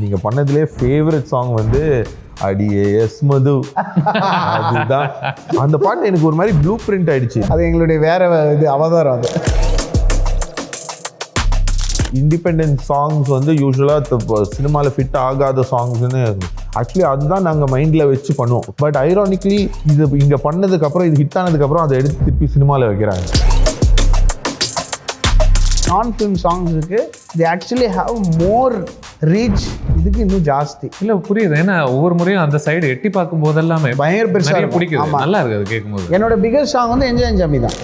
நீங்க பண்ணதுலேயே favourite song வந்து அடியே எஸ் மது. அதுதான் அந்த பாட்டு எனக்கு ஒரு மாதிரி ப்ளூ பிரிண்ட் ஆயிடுச்சு. அது எங்களுடைய வேற இது அவதாரம். அது இண்டிபெண்டன்ட் சாங்ஸ் வந்து யூஸ்வலாக சினிமாவில் ஃபிட் ஆகாத சாங்ஸ்ன்னு ஆக்சுவலி அதுதான் நாங்கள் மைண்டில் வச்சு பண்ணுவோம். பட் ஐரானிக்லி இது இங்கே பண்ணதுக்கப்புறம் இது ஹிட் ஆனதுக்கப்புறம் அதை எடுத்து திருப்பி சினிமாவில் வைக்கிறாங்க. நான் ஃபிலிம் சாங்ஸுக்கு the actually have more reach. இதுக்கு இன்னும் ஜாஸ்தி. இல்லை புரியுது. ஏன்னா ஒவ்வொரு முறையும் அந்த சைடு எட்டி பார்க்கும் போதெல்லாமே பயங்கர பெருசாக பிடிக்கும். நல்லா இருக்குது அது கேட்கும்போது. என்னோட பிகஸ்ட் சாங் வந்து என்ஜாய் ஜாமி தான்.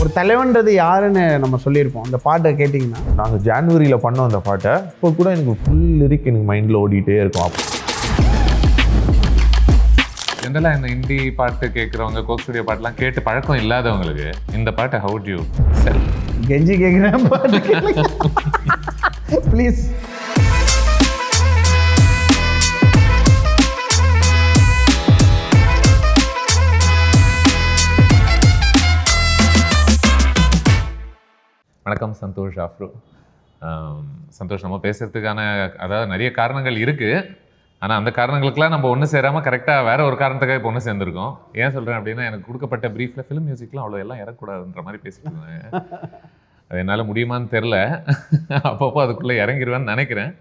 ஒரு தலைவன்றது யாருன்னு நம்ம சொல்லியிருப்போம். அந்த பாட்டை கேட்டிங்கன்னா நாங்கள் ஜான்வரியில் பண்ணோம் அந்த பாட்டை. இப்போ கூட எனக்கு ஃபுல் லிரிக் எனக்கு மைண்டில் ஓடிட்டே இருக்கும். ஜென்ரலாக இந்த ஹிந்தி பாட்டு கேட்குறவங்க கோக் ஸ்டுடியோ பாட்டெலாம் கேட்டு பழக்கம் இல்லாதவங்களுக்கு இந்த பாட்டை ஹவு டு யூ செல்? கெஞ்சி கேட்குறேன் பாட்டு ப்ளீஸ். வணக்கம் சந்தோஷ் ஆஃப்ரோ. சந்தோஷ், நம்ம பேசுகிறதுக்கான அதாவது நிறைய காரணங்கள் இருக்குது. ஆனால் அந்த காரணங்களுக்கெல்லாம் நம்ம ஒன்று சேராமல் கரெக்டாக வேறு ஒரு காரணத்துக்காக இப்போ ஒன்று சேர்ந்துருக்கோம். ஏன் சொல்கிறேன் அப்படின்னா, எனக்கு கொடுக்கப்பட்ட ப்ரீஃபில் ஃபிலிம் மியூசிக்லாம் அவ்வளோ எல்லாம் இறக்கூடாதுன்ற மாதிரி பேசிட்டு இருந்தேன். அது என்னால் முடியுமான்னு தெரில. அப்பப்போ அதுக்குள்ளே இறங்கிடுவேன்னு நினைக்கிறேன்.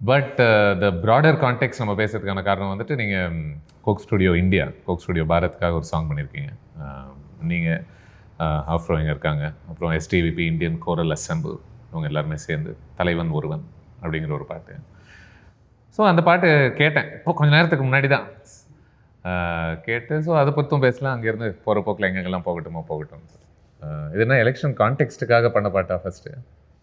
பட் த ப்ராடர் கான்டெக்ட் நம்ம பேசுறதுக்கான காரணம் வந்துட்டு, நீங்கள் Coke studio India, Coke studio பாரத்துக்காக ஒரு சாங் பண்ணியிருக்கீங்க. நீங்கள் ஆஃப்ரோ இங்கே இருக்காங்க, அப்புறம் எஸ்டிவிபி இந்தியன் கோரல் அசெம்பிள், இவங்க எல்லாருமே சேர்ந்து தலைவன் ஒருவன் அப்படிங்கிற ஒரு பாட்டு. ஸோ அந்த பாட்டு கேட்டேன் இப்போ கொஞ்சம் நேரத்துக்கு முன்னாடி தான் கேட்டு. ஸோ அதை பற்றும் பேசலாம். அங்கேருந்து போகிற போக்கில் எங்கெங்கெல்லாம் போகட்டும். இது என்ன எலெக்ஷன் கான்டெக்ஸ்ட்டுக்காக பண்ண பாட்டா ஃபஸ்ட்டு?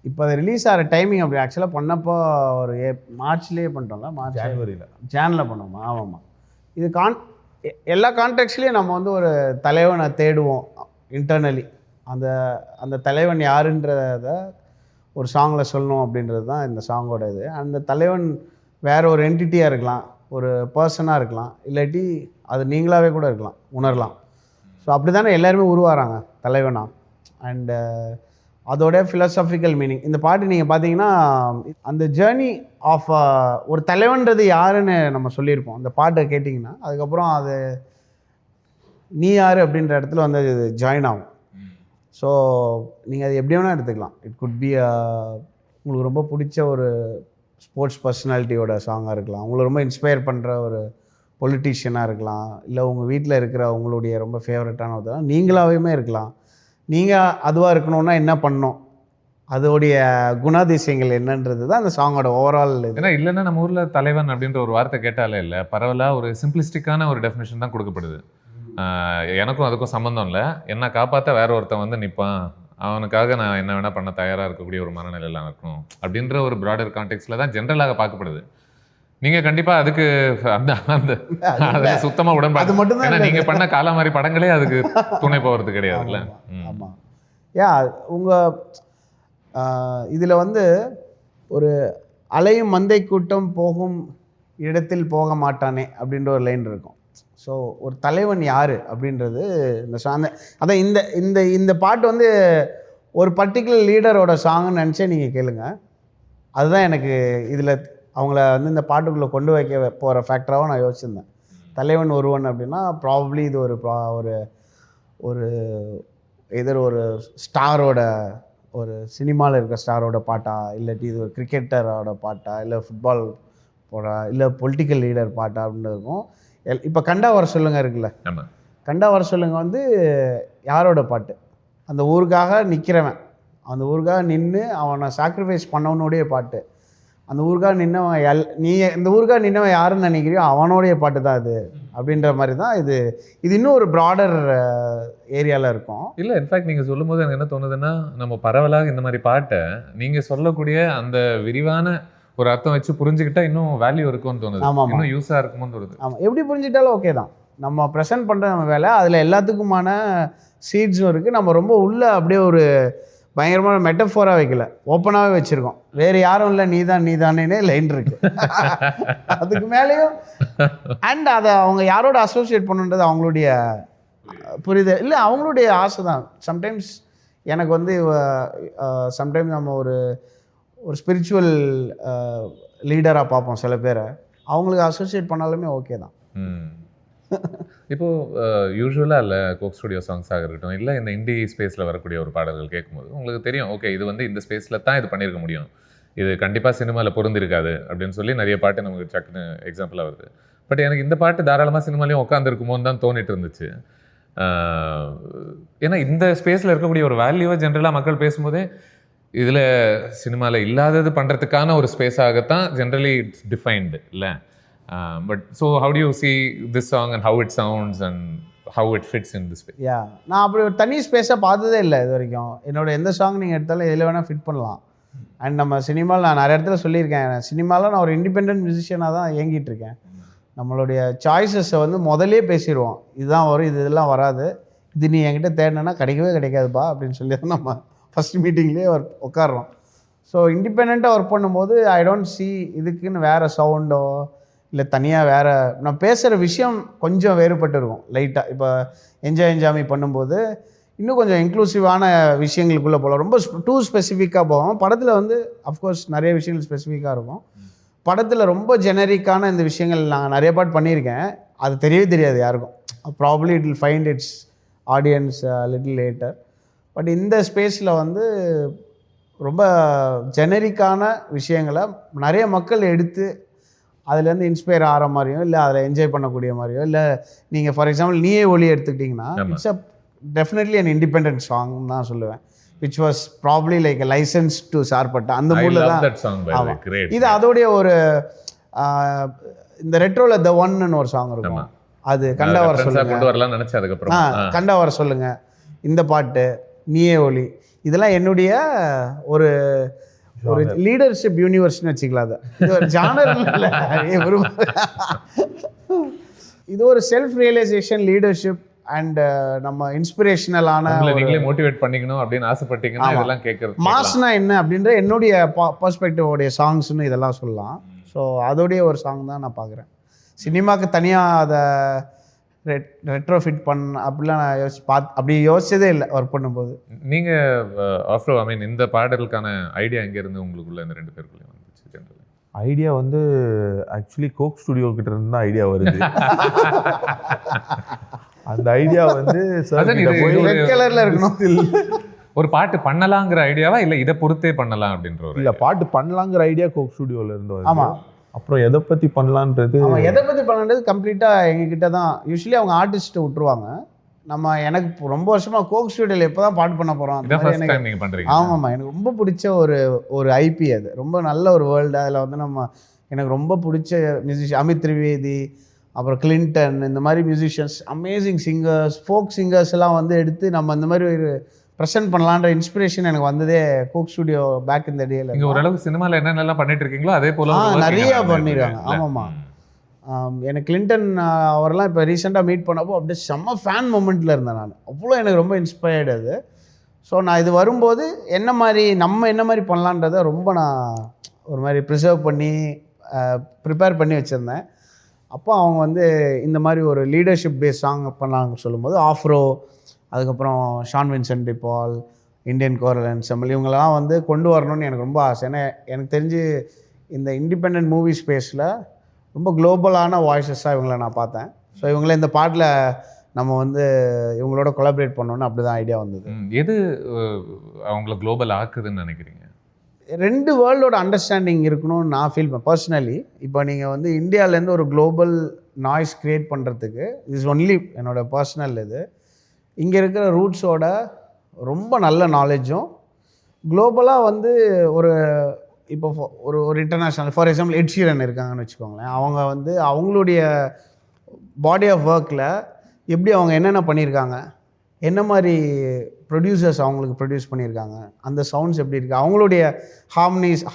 இப்போ அது ரிலீஸ் ஆகிற டைமிங் அப்படி ஆக்சுவலாக பண்ணப்போ ஒரு மார்ச்லேயே பண்ணிட்டோம்ல. ஜானில் பண்ணோமா? ஆமாம்மா. இது எல்லா கான்டெக்ட்ஸ்லேயும் நம்ம வந்து ஒரு தலைவனை தேடுவோம் இன்டர்னலி. அந்த தலைவன் யாருன்றத ஒரு சாங்கில் சொல்லணும் அப்படின்றது தான் இந்த சாங்கோட இது. அந்த தலைவன் வேறு ஒரு என்டிட்டியாக இருக்கலாம், ஒரு பர்சனாக இருக்கலாம், இல்லாட்டி அது நீங்களாகவே கூட இருக்கலாம், உணரலாம். ஸோ அப்படி தானே எல்லாருமே உருவாகிறாங்க தலைவனாக. அண்டு அதோட ஃபிலசாபிக்கல் மீனிங் இந்த பாட்டு நீங்கள் பார்த்தீங்கன்னா, அந்த ஜேர்னி ஆஃப் ஒரு தலைவன்றது யாருன்னு நம்ம சொல்லியிருப்போம். அந்த பாட்டை கேட்டிங்கன்னா அதுக்கப்புறம் அது நீ யார் அப்படின்ற இடத்துல வந்து அது ஜாயின் ஆகும். ஸோ நீங்கள் அது எப்படி வேணால் எடுத்துக்கலாம். இட் குட் பி உங்களுக்கு ரொம்ப பிடிச்ச ஒரு ஸ்போர்ட்ஸ் பர்சனாலிட்டியோட சாங்காக இருக்கலாம், உங்களுக்கு ரொம்ப இன்ஸ்பயர் பண்ணுற ஒரு பொலிட்டீஷியனாக இருக்கலாம், இல்லை உங்கள் வீட்டில் இருக்கிற உங்களுடைய ரொம்ப ஃபேவரட்டான ஒரு நீங்களாகவே இருக்கலாம். நீங்கள் அதுவாக இருக்கணும்னா என்ன பண்ணணும், அதோடைய குணாதிசயங்கள் என்னன்றது தான் அந்த சாங்கோட ஓவரால் இது. ஏன்னா இல்லைன்னா நம்ம ஊரில் தலைவன் அப்படின்ற ஒரு வார்த்தை கேட்டாலே இல்லை, பரவலாக ஒரு சிம்பிளிஸ்டிக்கான ஒரு டெஃபினேஷன் தான் கொடுக்கப்படுது. எனக்கும் அதுக்கும் சம்மந்தம் இல்லை, என்னை காப்பாற்ற வேற ஒருத்தன் வந்து நிற்பான், அவனுக்காக நான் என்ன வேணால் பண்ண தயாராக இருக்கக்கூடிய ஒரு மனநிலையெல்லாம் இருக்கணும் அப்படின்ற ஒரு ப்ராடர் கான்டெக்ட்ஸில் தான் ஜென்ரலாக பார்க்கப்படுது. நீங்கள் கண்டிப்பாக அதுக்கு அந்த சுத்தமாக உடன்பாடு. அது மட்டும் தான் நீங்கள் பண்ண காலா மாதிரி படங்களே அதுக்கு துணை போகிறது கிடையாதுல்ல. ஆமாம். உங்கள் இதில் வந்து ஒரு அலையும் மந்தை கூட்டம் போகும் இடத்தில் போக மாட்டானே அப்படின்ற ஒரு லைன் இருக்கும். ஸோ ஒரு தலைவன் யார் அப்படின்றது இந்த சாங். அதான் இந்த இந்த இந்த பாட்டு வந்து ஒரு பர்டிகுலர் லீடரோட சாங்குன்னு நினச்சே நீங்கள் கேளுங்க. அதுதான் எனக்கு இதில் அவங்கள வந்து இந்த பாட்டுக்குள்ளே கொண்டு வைக்க போகிற ஃபேக்டராகவும் நான் யோசிச்சிருந்தேன். தலைவன் ஒருவன் அப்படின்னா ப்ராபப்ளி இது ஒரு ஒரு எதிர் ஒரு ஸ்டாரோட, ஒரு சினிமாவில் இருக்கிற ஸ்டாரோட பாட்டா, இல்லாட்டி இது ஒரு கிரிக்கெட்டரோட பாட்டா, இல்லை ஃபுட்பால் போடா, இல்லை பொலிட்டிக்கல் லீடர் பாட்டா அப்படின்னு இருக்கும். இப்போ கண்டா வர சொல்லுங்க இருக்குல்ல, கண்டா வர சொல்லுங்க வந்து யாரோட பாட்டு? அந்த ஊருக்காக நிற்கிறவன், அந்த ஊருக்காக நின்று அவனை சாக்ரிஃபைஸ் பண்ணவனுடைய பாட்டு, அந்த ஊருக்காக நின்னவன் நீ இந்த ஊருக்காக நின்னவன் யாருன்னு நினைக்கிறியோ அவனோடைய பாட்டு தான் அது அப்படின்ற மாதிரி தான் இது. இது இன்னும் ஒரு ப்ராடர் ஏரியாவில் இருக்கும். இல்லை, இன்ஃபேக்ட் நீங்கள் சொல்லும் போது எனக்கு என்ன தோணுதுன்னா, நம்ம பரவலாக இந்த மாதிரி பாட்டை நீங்கள் சொல்லக்கூடிய அந்த விரிவான ஒரு அர்த்தம் வச்சு புரிஞ்சுக்கிட்டா இன்னும் வேல்யூ இருக்கும்னு தோணுது. ஆமாம், இன்னும் யூஸாக இருக்குமோன்னு தோணுது. ஆமாம், எப்படி புரிஞ்சிட்டாலும் ஓகே தான். நம்ம ப்ரெசென்ட் பண்ணுற நம்ம வேலை, அதில் எல்லாத்துக்குமான சீட்ஸும் இருக்குது. நம்ம ரொம்ப உள்ளே அப்படியே ஒரு பயங்கரமான மெட்டஃபோராக வைக்கல, ஓப்பனாகவே வச்சுருக்கோம். வேறு யாரும் இல்லை, நீதானே லைன் இருக்குது. அதுக்கு மேலேயும் அண்ட் அதை அவங்க யாரோட அசோசியேட் பண்ணுன்றது அவங்களுடைய புரியுது இல்லை, அவங்களுடைய ஆசை தான். சம்டைம்ஸ் எனக்கு வந்து சம்டைம்ஸ் நம்ம ஒரு ஸ்பிரிச்சுவல் லீடராக பார்ப்போம் சில பேரை, அவங்களுக்கு அசோசியேட் பண்ணாலுமே ஓகே தான். இப்போது யூஸ்வலாக இல்லை கோக் ஸ்டுடியோ சாங்ஸாக இருக்கட்டும், இல்லை இந்த இண்டி ஸ்பேஸில் வரக்கூடிய ஒரு பாடல்கள் கேட்கும்போது உங்களுக்கு தெரியும், ஓகே இது வந்து இந்த ஸ்பேஸில் தான் இது பண்ணியிருக்க முடியும், இது கண்டிப்பாக சினிமாவில் பொருந்திருக்காது அப்படின்னு சொல்லி நிறைய பாட்டு நமக்கு டக்குன்னு எக்ஸாம்பிளாக வருது. பட் எனக்கு இந்த பாட்டு தாராளமாக சினிமாலையும் உட்காந்துருக்குமோன்னு தான் தோணிட்டு இருந்துச்சு. ஏன்னா இந்த ஸ்பேஸில் இருக்கக்கூடிய ஒரு வேல்யூவை ஜென்ரலாக மக்கள் பேசும்போதே இதில் சினிமாவில் இல்லாதது பண்ணுறதுக்கான ஒரு ஸ்பேஸாகத்தான் ஜென்ரலி இட்ஸ் டிஃபைன்டு இல்லை. But so how to you see this song and how it sounds and how it fits in this space? நான் அப்படி ஒரு தனி ஸ்பேஸை பார்த்ததே இல்லை இது வரைக்கும். என்னோட எந்த சாங் நீங்கள் எடுத்தாலும் எதில் வேணால் ஃபிட் பண்ணலாம். அண்ட் நம்ம சினிமாவில் நான் நிறைய இடத்துல சொல்லியிருக்கேன், சினிமாவில் நான் ஒரு இண்டிபெண்ட் மியூசிஷியனாக தான் இயங்கிட்டு இருக்கேன். நம்மளுடைய சாய்ஸஸை வந்து முதலே பேசிடுவோம், இதுதான் வரும், இதெல்லாம் வராது, இது நீ என்கிட்ட தேடினா கிடைக்கவே கிடைக்காதுப்பா அப்படின்னு சொல்லி தான் நம்ம ஃபஸ்ட் மீட்டிங்லேயே உட்காடுறோம். ஸோ இண்டிபெண்ட்டாக ஒர்க் பண்ணும்போது ஐ டோன்ட் சி இதுக்குன்னு வேறு சவுண்டோ இல்லை தனியாக வேறு நான் பேசுகிற விஷயம் கொஞ்சம் வேறுபட்டு இருக்கும் லைட்டாக. இப்போ என்ஜாமி பண்ணும்போது இன்னும் கொஞ்சம் இன்க்ளூசிவான விஷயங்களுக்குள்ளே போகலாம், ரொம்ப டூ ஸ்பெசிஃபிக்காக போவோம். படத்தில் வந்து அஃப்கோர்ஸ் நிறைய விஷயங்கள் ஸ்பெசிஃபிக்காக இருக்கும். படத்தில் ரொம்ப ஜெனரிக்கான இந்த விஷயங்கள் நாங்கள் நிறைய பாட்டு பண்ணியிருக்கேன், அது தெரியவே தெரியாது யாருக்கும். Probably it will find it's audience little later. But இந்த ஸ்பேஸில் வந்து ரொம்ப ஜெனரிக்கான விஷயங்களை நிறைய மக்கள் எடுத்து அதுலேருந்து இன்ஸ்பயர் ஆகிற மாதிரியும் இல்லை அதில் என்ஜாய் பண்ணக்கூடிய மாதிரியோ, இல்லை நீங்கள் ஃபார் எக்ஸாம்பிள் நீயே ஒளி எடுத்துக்கிட்டிங்கன்னா it's a definitely an independent song தான் சொல்லுவேன், which was probably like licence to Sarpatta அந்த மூடில் தான். இது அதோடைய ஒரு இந்த ரெட்ரோல த ஒன்னு ஒரு சாங் இருக்கும், அது கண்டா வர சொல்லுங்க, கண்டா வர சொல்லுங்க, இந்த பாட்டு நீயே ஒளி, இதெல்லாம் என்னுடைய ஒரு ஒரு லீடர்ஷிப் யூனிவர்ஸ்னு வச்சுக்கலாம். அது இது ஒரு ஜானர் இல்லை, இது ஒரு செல்ஃப் ரியலைசேஷன் லீடர்ஷிப் அண்ட் நம்ம இன்ஸ்பிரேஷனலான நீங்களே மோட்டிவேட் பண்ணிக்கணும் அப்படின்னு ஆசைப்பட்டீங்கன்னா இதெல்லாம் கேட்கறது. மாஸ்னா என்ன அப்படின்ற என்னுடைய பர்ஸ்பெக்டிவ் உடைய சாங்ஸ்னு இதெல்லாம் சொல்லலாம். ஸோ அதோடைய ஒரு சாங் தான் நான் பார்க்குறேன். சினிமாவுக்கு தனியாக அதை ரெட்ரோ ஃபிட் அப்படிலாம் நான் அப்படி யோசிச்சதே இல்லை ஒர்க் பண்ணும்போது. நீங்கள் ஆஃப்ரோ ஐ மீன் இந்த பாடலுக்கான ஐடியா எங்கேருந்து உங்களுக்குள்ள இந்த ரெண்டு பேருக்குள்ளே வந்துச்சு? ஜென்ரல் ஐடியா வந்து ஆக்சுவலி கோக் ஸ்டுடியோ கிட்ட இருந்து தான் ஐடியா வருது. அந்த ஐடியா வந்து ரெட் கலர்ல இருக்கணும், ஒரு பாட்டு பண்ணலாங்கிற ஐடியாவா இல்லை இதை பொறுத்தே பண்ணலாம் அப்படின்ற ஒரு இல்லை பாட்டு பண்ணலாங்கிற ஐடியா கோக் ஸ்டுடியோல இருந்து வருது. ஆமாம், அப்புறம் எதை பற்றி பண்ணலான்றது எதை பற்றி பண்ணலான்றது கம்ப்ளீட்டாக எங்ககிட்ட தான். யூஸ்வலி அவங்க ஆர்டிஸ்ட்டை விட்டுருவாங்க. நம்ம எனக்கு ரொம்ப வருஷமாக கோக் ஸ்டுடியோவில் எப்போ தான் பாட்டு பண்ண போகிறோம். ஆமாம்மா, எனக்கு ரொம்ப பிடிச்ச ஒரு ஐபி, அது ரொம்ப நல்ல ஒரு வேர்ல்டு. அதில் வந்து எனக்கு ரொம்ப பிடிச்ச மியூசிஷியன் அமித் திரிவேதி, அப்புறம் கிளின்டன், இந்த மாதிரி musicians, amazing singers, folk singers எல்லாம் வந்து எடுத்து நம்ம இந்த மாதிரி ஒரு ப்ரெசென்ட் பண்ணலான்ற இன்ஸ்பிரேஷன் எனக்கு வந்ததே கோக் ஸ்டுடியோ பேக் இந்த டேல. நீங்கள் ஓரளவுக்கு சினிமாவில் என்னென்னலாம் பண்ணிட்டு இருக்கீங்களோ அதே போல் நிறைய பண்ணிடுறாங்க. ஆமாம்மா, எனக்கு கிளின்டன் அவரெல்லாம் இப்போ ரீசெண்டாக மீட் பண்ணப்போ அப்படியே செம்ம ஃபேன் மூமெண்ட்டில் இருந்தேன் நான். அவ்வளோ எனக்கு ரொம்ப இன்ஸ்பயர்டு அது. ஸோ நான் இது வரும்போது என்ன மாதிரி பண்ணலான்றதை ரொம்ப நான் ஒரு மாதிரி ப்ரிசர்வ் பண்ணி ப்ரிப்பேர் பண்ணி வச்சுருந்தேன். அப்போ அவங்க வந்து இந்த மாதிரி ஒரு லீடர்ஷிப் பேஸ் சாங் பண்ணலான்னு சொல்லும்போது ஆஃப்ரோ, அதுக்கப்புறம் Shawn Vincent டிபால், Indian choral ensemble, இவங்களெல்லாம் வந்து கொண்டு வரணும்னு எனக்கு ரொம்ப ஆசை. ஏன்னா எனக்கு தெரிஞ்சு இந்த இண்டிபெண்ட் மூவி ஸ்பேஸில் ரொம்ப குளோபலான வாய்ஸஸாக இவங்களை நான் பார்த்தேன். ஸோ இவங்கள இந்த பாட்டில் நம்ம வந்து இவங்களோட கொலாபரேட் பண்ணோன்னு அப்படி தான் ஐடியா வந்தது. எது அவங்கள குளோபல் ஆக்குதுன்னு நினைக்கிறீங்க? ரெண்டு வேர்ல்டோட அண்டர்ஸ்டாண்டிங் இருக்கணும்னு நான் ஃபீல் பண்ணேன் பர்சனலி. இப்போ நீங்கள் வந்து இந்தியாவிலேருந்து ஒரு குளோபல் நாய்ஸ் க்ரியேட் பண்ணுறதுக்கு இஸ் ஒன்லி என்னோட பர்சனல் இது. இங்கே இருக்கிற ரூட்ஸோட ரொம்ப நல்ல நாலேஜும் குளோபலாக வந்து ஒரு இப்போ ஒரு international for example Ed Sheeran இருக்காங்கன்னு வச்சுக்கோங்களேன். அவங்க வந்து அவங்களுடைய பாடி ஆஃப் ஒர்க்கில் எப்படி அவங்க என்னென்ன பண்ணியிருக்காங்க, என்ன மாதிரி ப்ரொடியூசர்ஸ் அவங்களுக்கு ப்ரொடியூஸ் பண்ணியிருக்காங்க, அந்த சவுண்ட்ஸ் எப்படி இருக்குது, அவங்களுடைய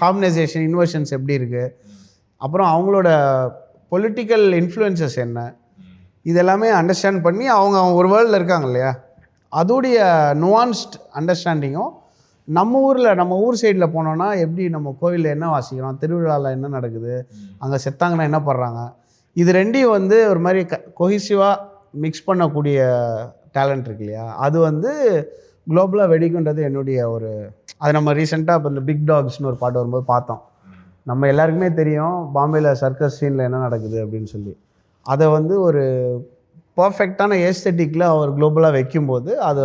ஹார்மனைசேஷன் இன்வர்ஷன்ஸ் எப்படி இருக்குது, அப்புறம் அவங்களோட பொலிட்டிக்கல் இன்ஃப்ளூயன்சஸ் என்ன, இதெல்லாமே அண்டர்ஸ்டாண்ட் பண்ணி அவங்க ஒரு வேர்ல்டில் இருக்காங்க இல்லையா, அதோடைய நுவான்ஸ்ட் அண்டர்ஸ்டாண்டிங்கும் நம்ம ஊர் சைடில் போனோன்னா எப்படி நம்ம கோவிலில் என்ன வாசிக்கிறோம், திருவிழாவில் என்ன நடக்குது, அங்கே செத்தாங்கன்னா என்ன பண்ணுறாங்க, இது ரெண்டையும் வந்து ஒரு மாதிரி கொஹிசிவாக மிக்ஸ் பண்ணக்கூடிய டேலண்ட் இருக்கு இல்லையா, அது வந்து குளோபலாக வெடிக்குன்றது என்னுடைய ஒரு அது நம்ம ரீசெண்டாக இப்போ இந்த பிக் டாக்ஸ்னு ஒரு பாட்டு வரும்போது பார்த்தோம். நம்ம எல்லாருக்குமே தெரியும் பாம்பேயில் சர்க்கஸ் சீனில் என்ன நடக்குது அப்படின்னு சொல்லி. அதை வந்து ஒரு பர்ஃபெக்டான ஏஸ்தட்டிக்கில் அவர் குளோபலாக வைக்கும்போது அது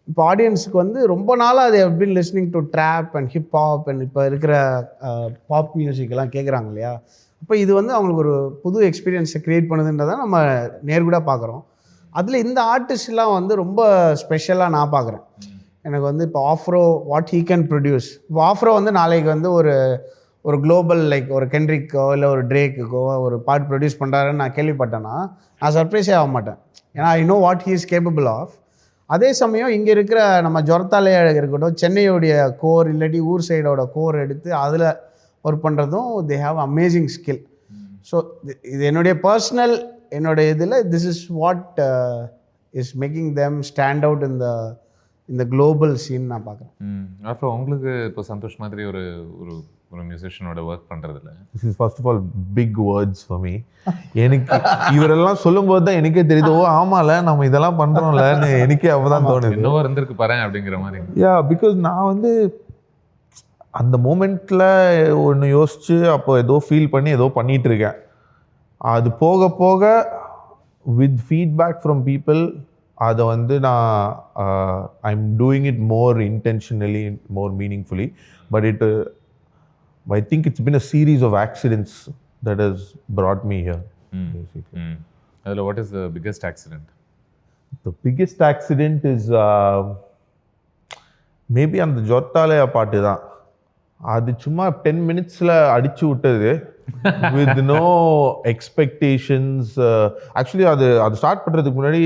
இப்போ ஆடியன்ஸுக்கு வந்து ரொம்ப நாளாக அது எப்படின்னு listening to trap and hip-hop and இப்போ இருக்கிற பாப் மியூசிக்கெல்லாம் கேட்குறாங்க இல்லையா. அப்போ இது வந்து அவங்களுக்கு ஒரு புது எக்ஸ்பீரியன்ஸை க்ரியேட் பண்ணுதுன்றதை நம்ம நேர்கூடாக பார்க்குறோம். அதில் இந்த ஆர்டிஸ்ட்லாம் வந்து ரொம்ப ஸ்பெஷலாக நான் பார்க்குறேன். எனக்கு வந்து இப்போ Afro what he can produce. இப்போ ஆஃப்ரோ வந்து நாளைக்கு வந்து ஒரு குளோபல் லைக் ஒரு கென்ட்ரிக்கோ இல்லை ஒரு ட்ரேக்குக்கோ ஒரு பாட்டு ப்ரொடியூஸ் பண்ணுறாருன்னு நான் கேள்விப்பட்டேன்னா நான் சர்ப்ரைஸே ஆக மாட்டேன். ஏன்னா I know what he is capable of. அதே சமயம் இங்கே இருக்கிற நம்ம ஜொரத்தாலே இருக்கட்டும், சென்னையோடைய கோர் இல்லாட்டி ஊர் சைடோட கோர் எடுத்து அதில் ஒர்க் பண்ணுறதும் they have amazing skill. So இது என்னுடைய பர்சனல் என்னோடய இதில் this is what is making them stand out இந்த குளோபல் சீன் நான் பார்க்குறேன். அப்புறம் உங்களுக்கு இப்போ சந்தோஷ் மாதிரி ஒரு ஒரு ஒரு மியூசிஷியனோட ஒர்க் பண்ணுறதுல this is first of all big words for me. எனக்கு இவரெல்லாம் சொல்லும்போது தான் எனக்கே தெரியுது, ஓ ஆமாம்ல நம்ம இதெல்லாம் பண்ணுறோம்லன்னு எனக்கே அப்போதான் தோணுது. என்னவோ இருந்திருக்கு பாரு அப்படிங்கிற மாதிரி. யா, பிகாஸ் நான் வந்து அந்த மூமெண்ட்டில் ஒன்று யோசித்து அப்போ ஏதோ ஃபீல் பண்ணி ஏதோ பண்ணிகிட்ருக்கேன். அது போக போக வித் ஃபீட்பேக் ஃப்ரம் பீப்புள் அதை வந்து நான் I am doing it more intentionally, more meaningfully. But I think it's been a series of accidents that has brought me here. Basically. What is the biggest accident? The biggest accident is maybe அந்த ஜொர்த்தாலயா பாட்டு தான். அது சும்மா 10 minutesல அடிச்சு விட்டது with no expectations. Actually அது start பண்ணுறதுக்கு முன்னாடி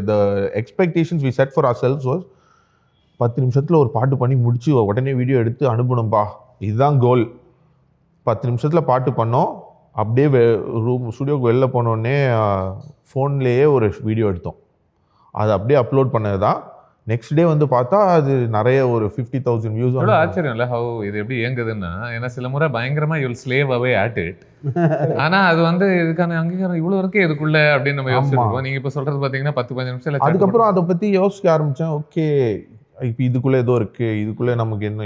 the expectations we set for ourselves was 10 நிமிஷத்தில் ஒரு பாட்டு பண்ணி முடிச்சு உடனே வீடியோ எடுத்து அனுப்பணும்பா, இதுதான் கோல். 10 நிமிஷத்தில் பாட்டு பண்ணோம். அப்படியே ஸ்டுடியோக்கு வெளில போனோடனே ஃபோன்லேயே ஒரு வீடியோ எடுத்தோம். அது அப்படியே அப்லோட் பண்ணது தான். நெக்ஸ்ட் டே வந்து பார்த்தா அது நிறைய ஒரு 50,000 வியூஸ். அவ்வளோ ஆச்சரியம் இல்லை ஹவு இது எப்படி இயங்குதுன்னா. ஏன்னா சில முறை பயங்கரமாக you'll slave away at it. ஆனால் அது வந்து இதுக்கான அங்கீகாரம் இவ்வளோ இருக்கு இதுக்குள்ள அப்படின்னு நம்ம யோசிச்சிருக்கோம். நீங்கள் இப்போ சொல்கிறது பார்த்தீங்கன்னா 10-15 நிமிஷம். அதுக்கப்புறம் அதை பற்றி யோசிக்க ஆரம்பித்தேன். ஓகே, இப்போ இதுக்குள்ளே ஏதோ இருக்குது, இதுக்குள்ளே நமக்கு என்ன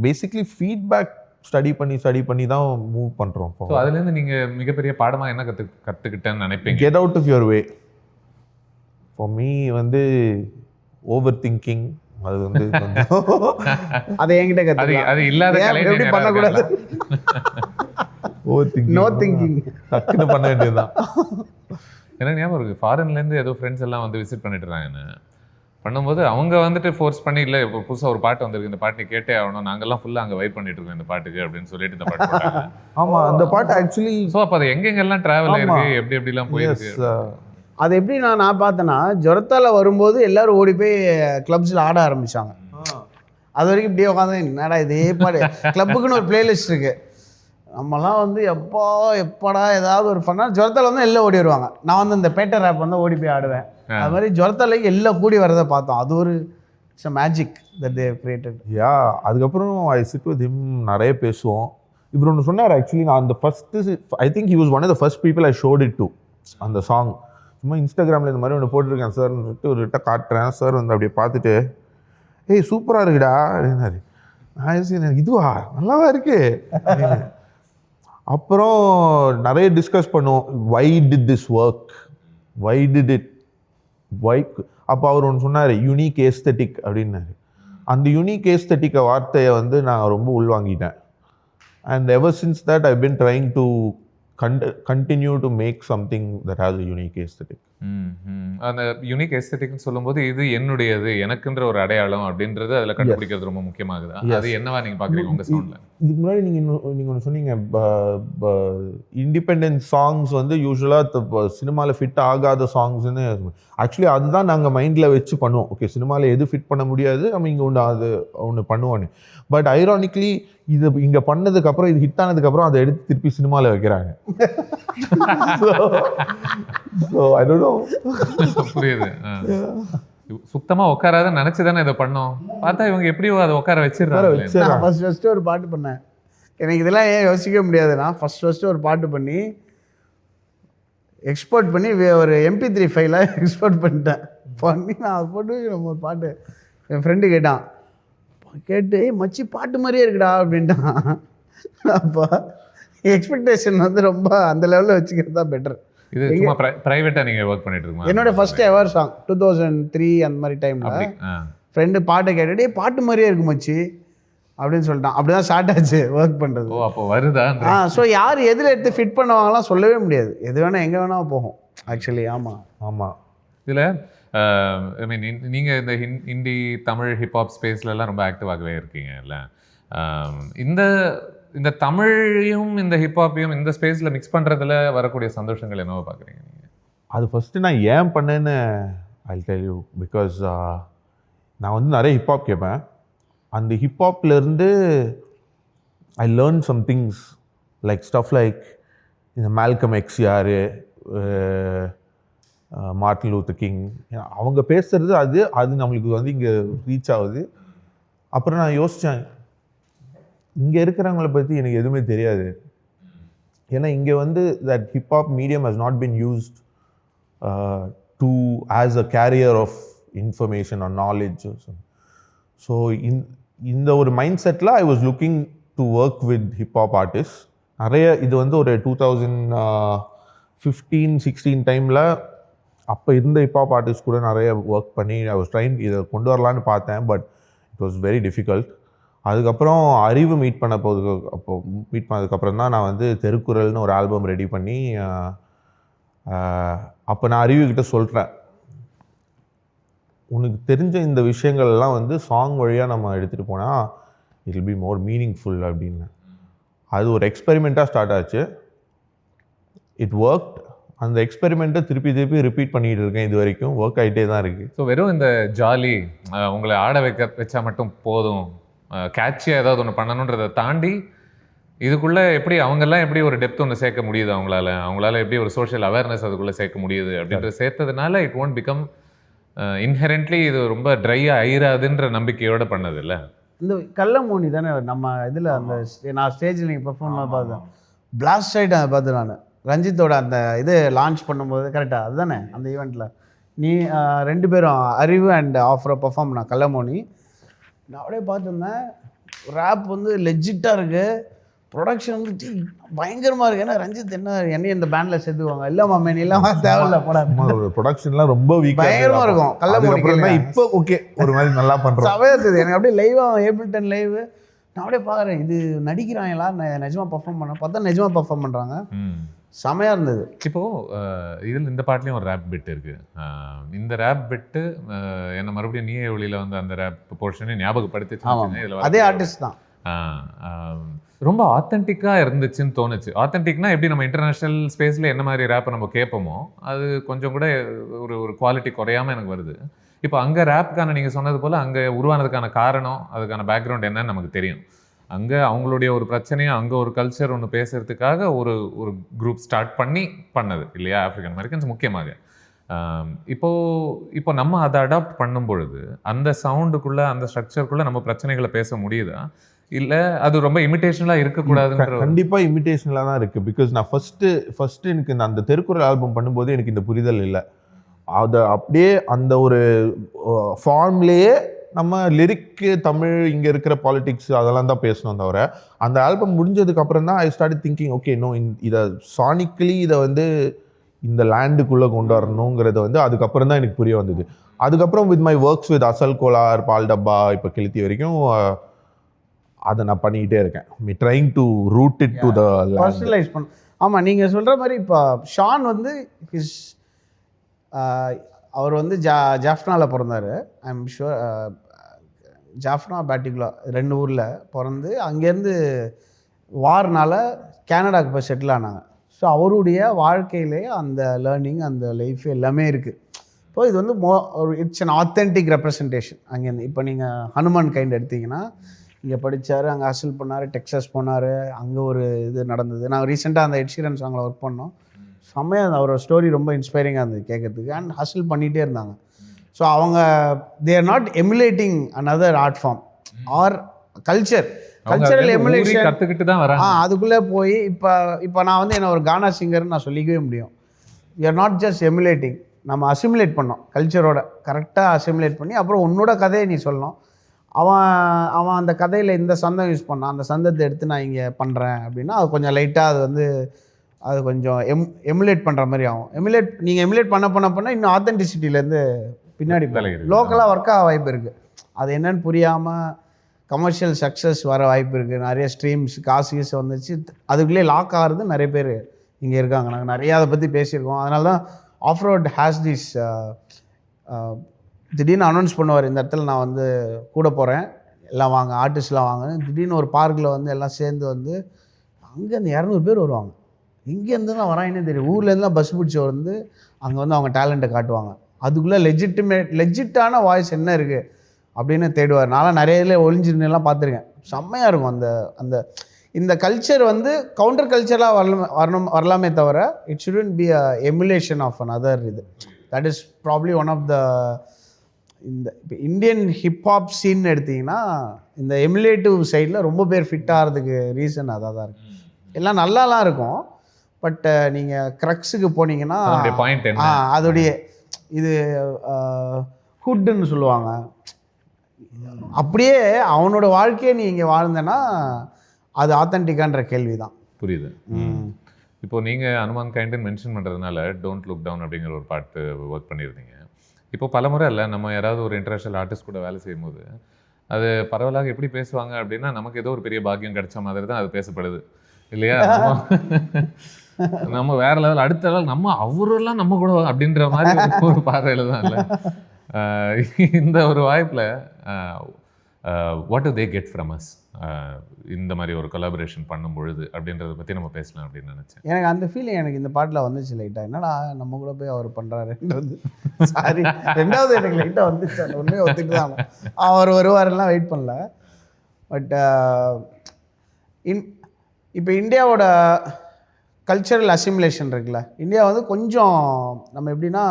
பேசிக்லி ஃபீட்பேக் ஸ்டடி பண்ணி தான் மூவ் பண்ணுறோம். ஸோ அதுலேருந்து நீங்கள் மிகப்பெரிய பாடமாக என்ன கற்றுக்கிட்டேன்னு நினைப்பீங்க? Get out of your way. For me வந்து ஓவர் திங்கிங் அது வந்து அதை என்கிட்ட கற்றுக்கலாம். அது இல்லாத எப்படி பண்ணக்கூடாது. ஓவர் திங்கிங், நோ திங்கிங் டக்குன்னு பண்ண வேண்டியதுதான். எனக்கு ஞாபகம் இருக்குது, ஃபாரின்லேருந்து ஏதோ ஃப்ரெண்ட்ஸ் எல்லாம் வந்து விசிட் பண்ணிட்டுறாங்கன்னு பண்ணும்போது அவங்க வந்துட்டு ஃபோர்ஸ் பண்ணி இல்லை இப்போ புதுசாக ஒரு பாட்டு வந்திருக்கு, இந்த பாட்டு கேட்டே ஆகணும், நாங்கள்லாம் ஃபுல்லாக அங்கே வெயிட் பண்ணிட்டு இருக்கோம் இந்த பாட்டுக்கு அப்படின்னு சொல்லிட்டு இந்த பாட்டு. ஆமாம், அந்த பாட்டு ஆக்சுவலி ஸோ அப்போ அது எங்கெங்கெல்லாம் ட்ராவல் ஆயிருக்கு, எப்படிலாம் போயிருக்கு. அது எப்படி நான் பார்த்தேன்னா, ஜொரத்தால வரும்போது எல்லாரும் ஓடி போய் கிளப்ஸில் ஆட ஆரம்பிச்சாங்க. அது வரைக்கும் இப்படியே உட்காந்து என்னடா இதே பாடு. கிளப்புக்குன்னு ஒரு பிளேலிஸ்ட் இருக்கு. நம்மலாம் வந்து எப்படா ஏதாவது ஒரு பண்ணால் ஜொரத்தால வந்து எல்லாம் ஓடி வருவாங்க. நான் வந்து இந்த பேட்டர் ரேப் வந்து ஓடி போய் ஆடுவேன். அது மாதிரி ஜொரத்தாலைக்கு எல்லாம் கூடி வரதை பார்த்தோம். அது ஒரு it's a magic that they have created. Yeah, அதுக்கப்புறம் ஐ சிட் வித் ஹிம், நிறைய பேசுவோம். இவர் ஒன்று சொன்னார் ஆக்சுவலி. நான் அந்த I think he was one of the first people I showed it to. அந்த சாங் சும்மா இன்ஸ்டாகிராமில் இந்த மாதிரி ஒன்று போட்டிருக்கேன் சார்னு சொல்லிட்டு ஒரு கிட்ட காட்டுறேன். சார் வந்து அப்படியே பார்த்துட்டு, ஏய் சூப்பராக இருக்குடா அப்படின்னாரு. நான் இதுவா நல்லாவா இருக்கு. அப்புறம் நிறைய டிஸ்கஸ் பண்ணுவோம். Why did this work, why did it, why. அப்போ அவர் ஒன்று சொன்னார், யூனிக் ஏஸ்தட்டிக் அப்படின்னாரு. அந்த யூனிக் ஏஸ்தட்டிக்கை வார்த்தையை வந்து நான் ரொம்ப உள்வாங்கிட்டேன். And ever since that I been trying to continue to make something that has a unique aesthetic. அந்த யூனிக் எஸ்தெட்டிக்னு சொல்லும்போது இது என்னுடையது, எனக்குன்ற ஒரு அடையாளம் அப்படின்றது அதில் கண்டுபிடிக்கிறது ரொம்ப முக்கியமாகுது. அது என்னவா நீங்கள் பார்க்குறீங்க உங்கள் சவுண்டில்? இதுக்கு முன்னாடி நீங்கள் ஒன்று சொன்னீங்க, இண்டிபெண்டன்ட் சாங்ஸ் வந்து யூஸ்வலாக சினிமாவில் ஃபிட் ஆகாத சாங்ஸ்ன்னு. ஆக்சுவலி அதுதான் நாங்கள் மைண்டில் வச்சு பண்ணுவோம். ஓகே, சினிமாவில் எது ஃபிட் பண்ண முடியாது, நம்ம இங்கே ஒன்று பண்ணுவோன்னு. பட் ஐரானிக்லி இது இங்கே பண்ணதுக்கப்புறம், இது ஹிட் ஆனதுக்கப்புறம் அதை எடுத்து திருப்பி சினிமாவில் வைக்கிறாங்க. புரியுது. சுத்தமா உட்காராத நினைச்சு தானே இதை பண்ணோம். பார்த்தா இவங்க எப்படியோ அதை உட்கார வச்சிருக்காங்க. ஃபர்ஸ்ட் ஒரு பாட்டு பண்ணேன். எனக்கு இதெல்லாம் ஏன் யோசிக்க முடியாதுன்னா, ஃபர்ஸ்ட் ஒரு பாட்டு பண்ணி எக்ஸ்போர்ட் பண்ணி ஒரு MP3 ஃபைலாக எக்ஸ்போர்ட் பண்ணிட்டேன். பண்ணி நான் அதை போட்டு நம்ம ஒரு பாட்டு என் ஃப்ரெண்டு கேட்டான், கேட்டு மச்சி பாட்டு மாதிரியே இருக்குடா அப்படின்ட்டான். அப்போ எக்ஸ்பெக்டேஷன் வந்து ரொம்ப அந்த லெவலில் வச்சுக்கிறது தான் பெட்டர். இது சும்மா பிரைவேட்டா நீங்க ஒர்க் பண்ணிட்டு இருக்கீங்க? என்னோட ஃபர்ஸ்ட் எவர் சாங் 2003 அந்த மாதிரி டைமில் ஃப்ரெண்டு பாட்டை கேட்டுட்டு பாட்டு மாதிரியே இருக்கு மச்சி அப்படின்னு சொல்லிட்டான். அப்படி தான் ஸ்டார்ட் ஆச்சு ஒர்க் பண்ணுறது. ஓ, அப்போ வருதா? ஸோ யார் எதில் எடுத்து ஃபிட் பண்ணுவாங்கலாம் சொல்லவே முடியாது. எது வேணால் எங்கே வேணால் போகும் ஆக்சுவலி. ஆமாம். இதில் ஐ மீன் நீங்கள் இந்த ஹிந்தி தமிழ் ஹிப்ஹாப் ஸ்பேஸ்லலாம் ரொம்ப ஆக்டிவாகவே இருக்கீங்கல்ல. இந்த இந்த தமிழையும் இந்த ஹிப்ஹாப்பையும் இந்த ஸ்பேஸில் மிக்ஸ் பண்ணுறதுல வரக்கூடிய சந்தோஷங்கள் என்னவோ பார்க்குறீங்க நீங்கள்? அது ஃபஸ்ட்டு நான் ஏன் பண்ணேன்னு ஐ டெல் யூ. பிகாஸ் நான் வந்து நிறைய ஹிப்ஹாப் கேட்பேன். அந்த ஹிப்ஹாப்லேருந்து I learn some things like stuff like இந்த மால்கம் எக்ஸ் யார், மார்ட்டின் லூத்தர் கிங், அவங்க பேசுகிறது அது நம்மளுக்கு வந்து இங்கே ரீச் ஆகுது. அப்புறம் நான் யோசித்தேன், இங்கே இருக்கிறவங்கள பற்றி எனக்கு எதுவுமே தெரியாது. ஏன்னா இங்கே வந்து that hip-hop medium has not been used to as a carrier of information or knowledge. So இந்த ஒரு மைண்ட் செட்டில் I was looking to work with hip-hop artist. நிறைய இது வந்து ஒரு 2015-16 டைமில் அப்போ இருந்த ஹிப்ஹாப் ஆர்டிஸ்ட் கூட நிறைய ஒர்க் பண்ணி ஐ வாஸ் ட்ரைன் இதை கொண்டு வரலான்னு பார்த்தேன். But it was very difficult. அதுக்கப்புறம் அறிவு மீட் பண்ணதுக்கப்புறம் தான் நான் வந்து தெருக்குறள்னு ஒரு ஆல்பம் ரெடி பண்ணி அப்போ நான் அறிவுக்கிட்ட சொல்கிறேன், உனக்கு தெரிஞ்ச இந்த விஷயங்கள்லாம் வந்து சாங் வழியாக நம்ம எடுத்துகிட்டு போனால் it will be more meaningful அப்படின்னு. அது ஒரு எக்ஸ்பெரிமெண்ட்டாக ஸ்டார்ட் ஆச்சு. It work. அந்த எக்ஸ்பெரிமெண்ட்டை திருப்பி ரிப்பீட் பண்ணிகிட்டு இருக்கேன். இது வரைக்கும் ஒர்க் ஆகிட்டே தான் இருக்குது. ஸோ வெறும் இந்த ஜாலி உங்களை ஆட வச்சா மட்டும் போதும், கேட்சியாக ஏதாவது ஒன்று பண்ணணுன்றதை தாண்டி இதுக்குள்ளே அவங்கெல்லாம் எப்படி ஒரு டெப்த் ஒன்று சேர்க்க முடியுது, அவங்களால எப்படி ஒரு சோஷியல் அவேர்னஸ் அதுக்குள்ளே சேர்க்க முடியுது அப்படின்றத சேர்த்ததுனால இட் ஒன்ட் பிகம் இன்ஹெரண்ட்லி இது ரொம்ப ட்ரையாக ஆயிராதுன்ற நம்பிக்கையோடு பண்ணது இல்லை. இந்த கள்ளமோனி தானே நம்ம இதில் அந்த நான் ஸ்டேஜில் நீங்கள் பெர்ஃபார்ம் பார்த்தேன், பிளாஸ்ட் ஆகிட்டு அதை பார்த்து நான் ரஞ்சித்தோட அந்த இது லான்ச் பண்ணும்போது கரெக்டாக அதுதானே அந்த ஈவெண்ட்டில் நீ 2 பேரும் அறிவு அண்ட் ஆஃபரை பெர்ஃபார்ம் பண்ண கள்ளமோனி. நான் அப்படியே பார்த்துருந்தேன், ரேப் வந்து லெஜிட்டாக இருக்குது, ப்ரொடக்ஷன் வந்து பயங்கரமாக இருக்குது. ஏன்னா ரஞ்சித் என்னையும் இந்த பேண்டில் சேர்த்துக்குவாங்க, இல்லைம்மா மேன் இல்லாம தேவையில்ல படம் ப்ரொடக்ஷன்லாம் ரொம்ப வீக் பயங்கரமாக இருக்கும். கள்ளமோனி இப்போ ஓகே ஒரு மாதிரி நல்லா பண்ணுறோம். சவையாது எனக்கு அப்படியே லைவாக ஏபிள்டன் லைவ் நான் அப்படியே பார்க்குறேன், இது நடிக்கிறாங்களா நிஜமாக பர்ஃபார்ம் பண்ண பார்த்தா நிஜமாக பர்ஃபார்ம் பண்ணுறாங்க. செமையாக இருந்தது. இப்போது இதில் இந்த பாட்டுலேயும் ஒரு ரேப் பிட் இருக்குது. இந்த ரேப் பிட்டு என்னை மறுபடியும் நீயே ஒளியில் வந்து அந்த ரேப் போர்ஷனை ஞாபகப்படுத்தி அதே ஆர்டிஸ்ட் தான். ரொம்ப ஆத்தென்டிக்காக இருந்துச்சுன்னு தோணுச்சு. ஆத்தென்டிக்னா எப்படி நம்ம இன்டர்நேஷ்னல் ஸ்பேஸில் என்ன மாதிரி ரேப்பை நம்ம கேட்போமோ அது கொஞ்சம் கூட ஒரு குவாலிட்டி குறையாமல் எனக்கு வருது. இப்போ அங்கே ரேப்புக்கான நீங்கள் சொன்னது போல் அங்கே உருவானதுக்கான காரணம் அதுக்கான பேக்ரவுண்ட் என்னன்னு நமக்கு தெரியும். அங்கே அவங்களுடைய ஒரு பிரச்சனையும் அங்கே ஒரு கல்ச்சர் ஒன்று பேசுகிறதுக்காக ஒரு குரூப் ஸ்டார்ட் பண்ணது இல்லையா, ஆஃப்ரிக்கன் அமெரிக்கன்ஸ் முக்கியமாக. இப்போ நம்ம அதை அடாப்ட் பண்ணும் பொழுது அந்த சவுண்டுக்குள்ளே அந்த ஸ்ட்ரக்சருக்குள்ளே நம்ம பிரச்சனைகளை பேச முடியுதா, இல்லை அது ரொம்ப இமிட்டேஷனலாக இருக்கக்கூடாதுன்ற? கண்டிப்பாக இமிட்டேஷனலாக தான் இருக்குது. பிகாஸ் நான் ஃபஸ்ட்டு எனக்கு அந்த தெருக்குறள் ஆல்பம் பண்ணும்போது எனக்கு இந்த புரிதல் இல்லை. அதை அப்படியே அந்த ஒரு ஃபார்ம்லேயே நம்ம லிரிக்கு தமிழ் இங்கே இருக்கிற பாலிடிக்ஸ் அதெல்லாம் தான் பேசணும் தவிர அந்த ஆல்பம் முடிஞ்சதுக்கப்புறம் தான் ஐ ஸ்டார்ட் திங்கிங் ஓகே இன்னும் இதை சானிக்கலி இதை வந்து இந்த லேண்டுக்குள்ளே கொண்டு வரணுங்கிறத வந்து அதுக்கப்புறம் தான் எனக்கு புரிய வந்தது. அதுக்கப்புறம் வித் மை ஒர்க்ஸ் வித் அசல் கோலார், பால் டப்பா, இப்போ கிழித்தி வரைக்கும் அதை நான் பண்ணிக்கிட்டே இருக்கேன். Trying to root it to the personalise பண்ண. ஆமாம், நீங்கள் சொல்கிற மாதிரி இப்போ ஷான் வந்து அவர் வந்து ஜாஃப்னாவில் பிறந்தார். ஐ எம் ஷுர் ஜாஃப்னா பேட்டிகுலா 2 ஊரில் பிறந்து அங்கேருந்து வார்னால் கேனடாவுக்கு போய் செட்டில் ஆனாங்க. ஸோ அவருடைய வாழ்க்கையிலே அந்த லேர்னிங் அந்த லைஃப் எல்லாமே இருக்குது. இப்போ இது வந்து இட்ஸ் அன் ஆத்தென்டிக் ரெப்ரசன்டேஷன். அங்கேருந்து இப்போ நீங்கள் ஹனுமான் கைண்ட் எடுத்திங்கன்னா இங்கே படித்தார், அங்கே ஹசில் பண்ணார், டெக்ஸாஸ் போனார், அங்கே ஒரு இது நடந்தது. நாங்கள் ரீசெண்டாக அந்த எட் ஷீரன் சாங்கில் ஒர்க் பண்ணோம். செம்மையாக அவரோட ஸ்டோரி ரொம்ப இன்ஸ்பைரிங்காக இருந்தது கேட்கறதுக்கு. அண்ட் ஹசில் பண்ணிகிட்டே இருந்தாங்க. ஸோ அவங்க they are not emulating another art form or cultural emulation கற்றுக்கிட்டு தான் வராங்க. அதுக்குள்ளே போய் இப்போ நான் வந்து என்ன ஒரு கானா சிங்கர்னு நான் சொல்லிக்கவே முடியும். You are not just emulating. நம்ம அசிமுலேட் பண்ணோம், கல்ச்சரோட கரெக்டாக அசிமுலேட் பண்ணி அப்புறம் உன்னோட கதையை நீ சொல்லணும். அவன் அந்த கதையில் இந்த சந்தம் யூஸ் பண்ணான், அந்த சந்தத்தை எடுத்து நான் இங்கே பண்ணுறேன் அப்படின்னா அது கொஞ்சம் லைட்டாக அது கொஞ்சம் எமுலேட் பண்ணுற மாதிரி ஆகும். நீங்கள் எமுலேட் பண்ண இன்னும் ஆத்தென்டிசிட்டிலேருந்து பின்னாடி லோக்கலாக ஒர்க்காக வாய்ப்பு இருக்குது. அது என்னன்னு புரியாமல் கமர்ஷியல் சக்ஸஸ் வர வாய்ப்பு இருக்குது. நிறைய ஸ்ட்ரீம்ஸ் காசு வந்துச்சு, அதுக்குள்ளே லாக் ஆகிறது நிறைய பேர் இங்கே இருக்காங்க. நாங்கள் நிறையா அதை பற்றி பேசியிருக்கோம். அதனால தான் ஆஃப் ரோட் ஹேஸ் திஸ் திடீர்னு அனௌன்ஸ் பண்ணுவார், இந்த இடத்துல நான் கூட போகிறேன், எல்லாம் வாங்க ஆர்டிஸ்ட்லாம் வாங்க. திடீர்னு ஒரு பார்க்கில் எல்லாம் சேர்ந்து அங்கே அந்த 200 பேர் வருவாங்க. இங்கேருந்து தான் வராங்கன்னே தெரியும். ஊர்லேருந்துலாம் பஸ் பிடிச்சி அங்கே அவங்க டேலண்ட்டை காட்டுவாங்க. அதுக்குள்ளே லெஜிட்டான வாய்ஸ் என்ன இருக்குது அப்படின்னு தேடுவார். நான்லாம் நிறைய இதில் ஒளிஞ்சிருந்தெல்லாம் பார்த்துருக்கேன். செம்மையாக இருக்கும். அந்த இந்த கல்ச்சர் கவுண்டர் கல்ச்சராக வரலாமே தவிர it shouldn't be a emulation of another. That is probably one of the இப்போ இந்தியன் ஹிப்ஹாப் சீன் எடுத்திங்கன்னா இந்த எமுலேட்டிவ் சைடில் ரொம்ப பேர் ஃபிட் ஆகிறதுக்கு ரீசன் அதாக தான் இருக்குது. எல்லாம் நல்லாலாம் இருக்கும், பட் நீங்கள் க்ரக்ஸுக்கு போனீங்கன்னா அதோடைய இது ஹுட்டுன்னு சொல்லுவாங்க. அப்படியே அவனோட வாழ்க்கையை நீ இங்கே வாழ்ந்தேன்னா அது ஆத்தென்டிக்கான்ற கேள்வி தான். புரியுது. இப்போ நீங்கள் அனுமான் கைண்டன் மென்ஷன் பண்ணுறதுனால டோன்ட் லுக் டவுன் அப்படிங்கிற ஒரு பாட்டு ஒர்க் பண்ணியிருந்தீங்க. இப்போ பலமுறை இல்லை, நம்ம யாராவது ஒரு இன்டர்நேஷ்னல் ஆர்டிஸ்ட் கூட வேலை செய்யும் போது அது பரவலாக எப்படி பேசுவாங்க அப்படின்னா நமக்கு ஏதோ ஒரு பெரிய பாக்கியம் கிடைச்ச மாதிரி தான் அது பேசப்படுது இல்லையா? நம்ம வேற லெவல், அடுத்த லெவல், நம்ம அவரெல்லாம் நம்ம கூட அப்படின்ற மாதிரி ஒரு பார்வையில் தான் இல்லை. இந்த ஒரு வாய்ப்பில் what to they get from us இந்த மாதிரி ஒரு கொலாபரேஷன் பண்ணும் பொழுது அப்படின்றத பற்றி நம்ம பேசலாம் அப்படின்னு நினச்சேன். எனக்கு அந்த ஃபீலிங் எனக்கு இந்த பாட்டில் வந்துச்சு லைட்டாக. என்னடா நம்ம கூட போய் அவர் பண்ணுறாரு, சாரி ரெண்டாவது எனக்கு லைட்டாக வந்துச்சு. அந்த ஒன்றே ஒத்துட்டு தான் அவர் வருவாரெல்லாம் வெயிட் பண்ணல. பட் இப்போ இந்தியாவோட கல்ச்சரல் அசிமுலேஷன் இருக்குல்ல, இந்தியா கொஞ்சம் நம்ம எப்படின்னா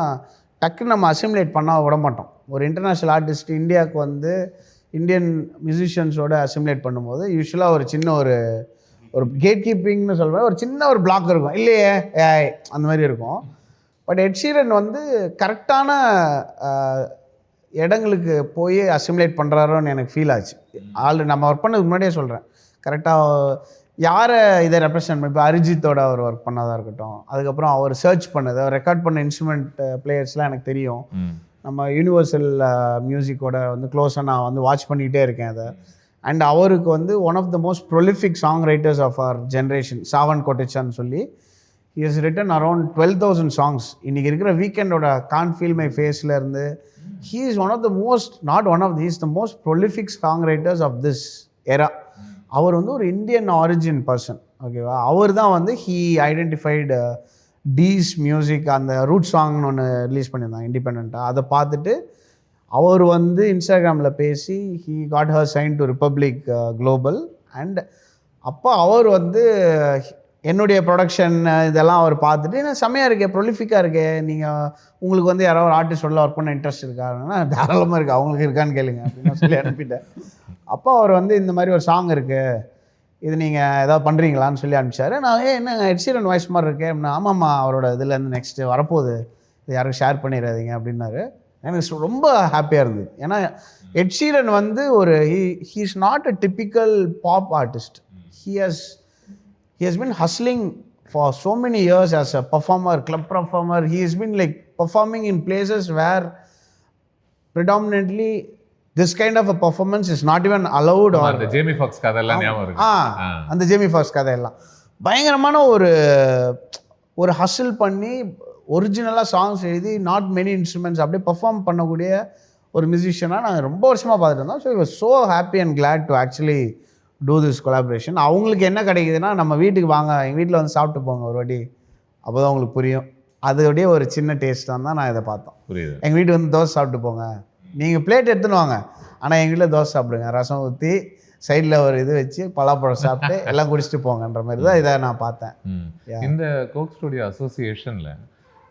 டக்குன்னு நம்ம அசிமுலேட் பண்ணால் விட மாட்டோம். ஒரு இன்டர்நேஷ்னல் ஆர்டிஸ்ட் இந்தியாவுக்கு இந்தியன் மியூசிஷியன்ஸோட அசிமுலேட் பண்ணும்போது யூஸ்வலாக ஒரு சின்ன ஒரு கேட் கீப்பிங்னு சொல்கிறேன், ஒரு சின்ன ஒரு பிளாக் இருக்கும் இல்லையே அந்த மாதிரி இருக்கும். பட் எட் ஷீரன் கரெக்டான இடங்களுக்கு போய் அசிமுலேட் பண்ணுறாரோன்னு எனக்கு ஃபீல் ஆச்சு. ஆல்ரெடி நம்ம ஒர்க் பண்ணதுக்கு முன்னாடியே சொல்கிறேன், கரெக்டாக யாரை இதை ரெப்ரசன்ட் பண்ணி, இப்போ அரிஜித்தோட அவர் ஒர்க் பண்ணதாக இருக்கட்டும், அதுக்கப்புறம் அவர் சர்ச் பண்ணது, அவர் ரெக்கார்ட் பண்ண இன்ஸ்ட்ருமெண்ட் பிளேயர்ஸ்லாம் எனக்கு தெரியும். நம்ம யூனிவர்சல் மியூசிக்கோட க்ளோஸாக நான் வாட்ச் பண்ணிகிட்டே இருக்கேன் அதை. அண்ட் அவருக்கு one of the most prolific song writers of our generation Savan கோட்டச்சான்னு சொல்லி he has written around 12,000 songs. இன்றைக்கி இருக்கிற வீக்கெண்டோட கான் ஃபீல் மை ஃபேஸில் இருந்து he is one of the most he is the most prolific song writers of this era. அவர் ஒரு Indian origin person, ஓகேவா. அவர் தான் ஹீ ஐடென்டிஃபைடு டீஸ் மியூசிக், அந்த ரூட் சாங்னு ஒன்று ரிலீஸ் பண்ணியிருந்தாங்க இண்டிபெண்ட்டாக. அதை பார்த்துட்டு அவர் இன்ஸ்டாகிராமில் பேசி he got her sign to Republic Global. அண்ட் அப்போ அவர் என்னுடைய ப்ரொடக்ஷன் இதெல்லாம் அவர் பார்த்துட்டு என்ன செம்மையாக இருக்கே, ப்ரொலிஃபிக்காக இருக்கே, நீங்கள் உங்களுக்கு யாராவது ஒரு ஆர்டிஸ்டோட ஒர்க் பண்ண இன்ட்ரெஸ்ட் இருக்காருன்னா தாராளமாக இருக்குது, அவங்களுக்கு இருக்கான்னு கேளுங்க அப்படின்னு சொல்லி அனுப்பிட்டேன். அப்போ அவர் இந்த மாதிரி ஒரு சாங் இருக்குது, இது நீங்கள் ஏதாவது பண்ணுறீங்களான்னு சொல்லி அனுப்பிச்சார். நான் என்ன எட் ஷீரன் வாய்ஸ் மாதிரி இருக்கேன் அப்படின்னா, ஆமாம்மா அவரோட இதுலேருந்து நெக்ஸ்ட்டு வரப்போகுது, இது யாரும் ஷேர் பண்ணிடாதீங்க அப்படின்னாரு. எனக்கு ரொம்ப ஹாப்பியாக இருந்தது. ஏன்னா எட் ஷீரன் ஒரு he is not a typical pop artist. He has been hustling for so many years as a performer, club performer. He has been performing in places where predominantly this kind of a performance is not even allowed. Or அந்த Jamie Fox கதையெல்லாம் ஞாபகம் இருக்கு. அந்த Jamie Fox கதையெல்லாம் பயங்கரமான ஒரு ஹஸ்ல் பண்ணி ஒரிஜினலாக சாங்ஸ் எழுதி நாட் மெனி இன்ஸ்ட்ருமெண்ட்ஸ் அப்படியே பெர்ஃபார்ம் பண்ணக்கூடிய ஒரு மியூசிஷியனாக நாங்கள் ரொம்ப வருஷமாக பார்த்துட்டு இருந்தோம். So was so happy and glad to actually do this collaboration. அவங்களுக்கு என்ன கிடைக்குதுன்னா, நம்ம வீட்டுக்கு வாங்க, எங்கள் வீட்டில் சாப்பிட்டு போங்க ஒரு வாட்டி, அப்போ தான் உங்களுக்கு புரியும். அதோடைய ஒரு சின்ன டேஸ்ட் தான் நான் இதை பார்த்தோம். புரியுது. எங்கள் வீட்டுக்கு தோசை சாப்பிட்டு போங்க, நீங்கள் பிளேட் எடுத்துன்னு வாங்க, ஆனால் எங்கள் வீட்டில் தோசை சாப்பிடுங்க, ரசம் ஊற்றி சைடில் ஒரு இது வச்சு பலாப்பழம் சாப்பிட்டு எல்லாம் குடிச்சிட்டு போங்கன்ற மாதிரி தான் இதை நான் பார்த்தேன். இந்த கோக் ஸ்டுடியோ அசோசியேஷனில்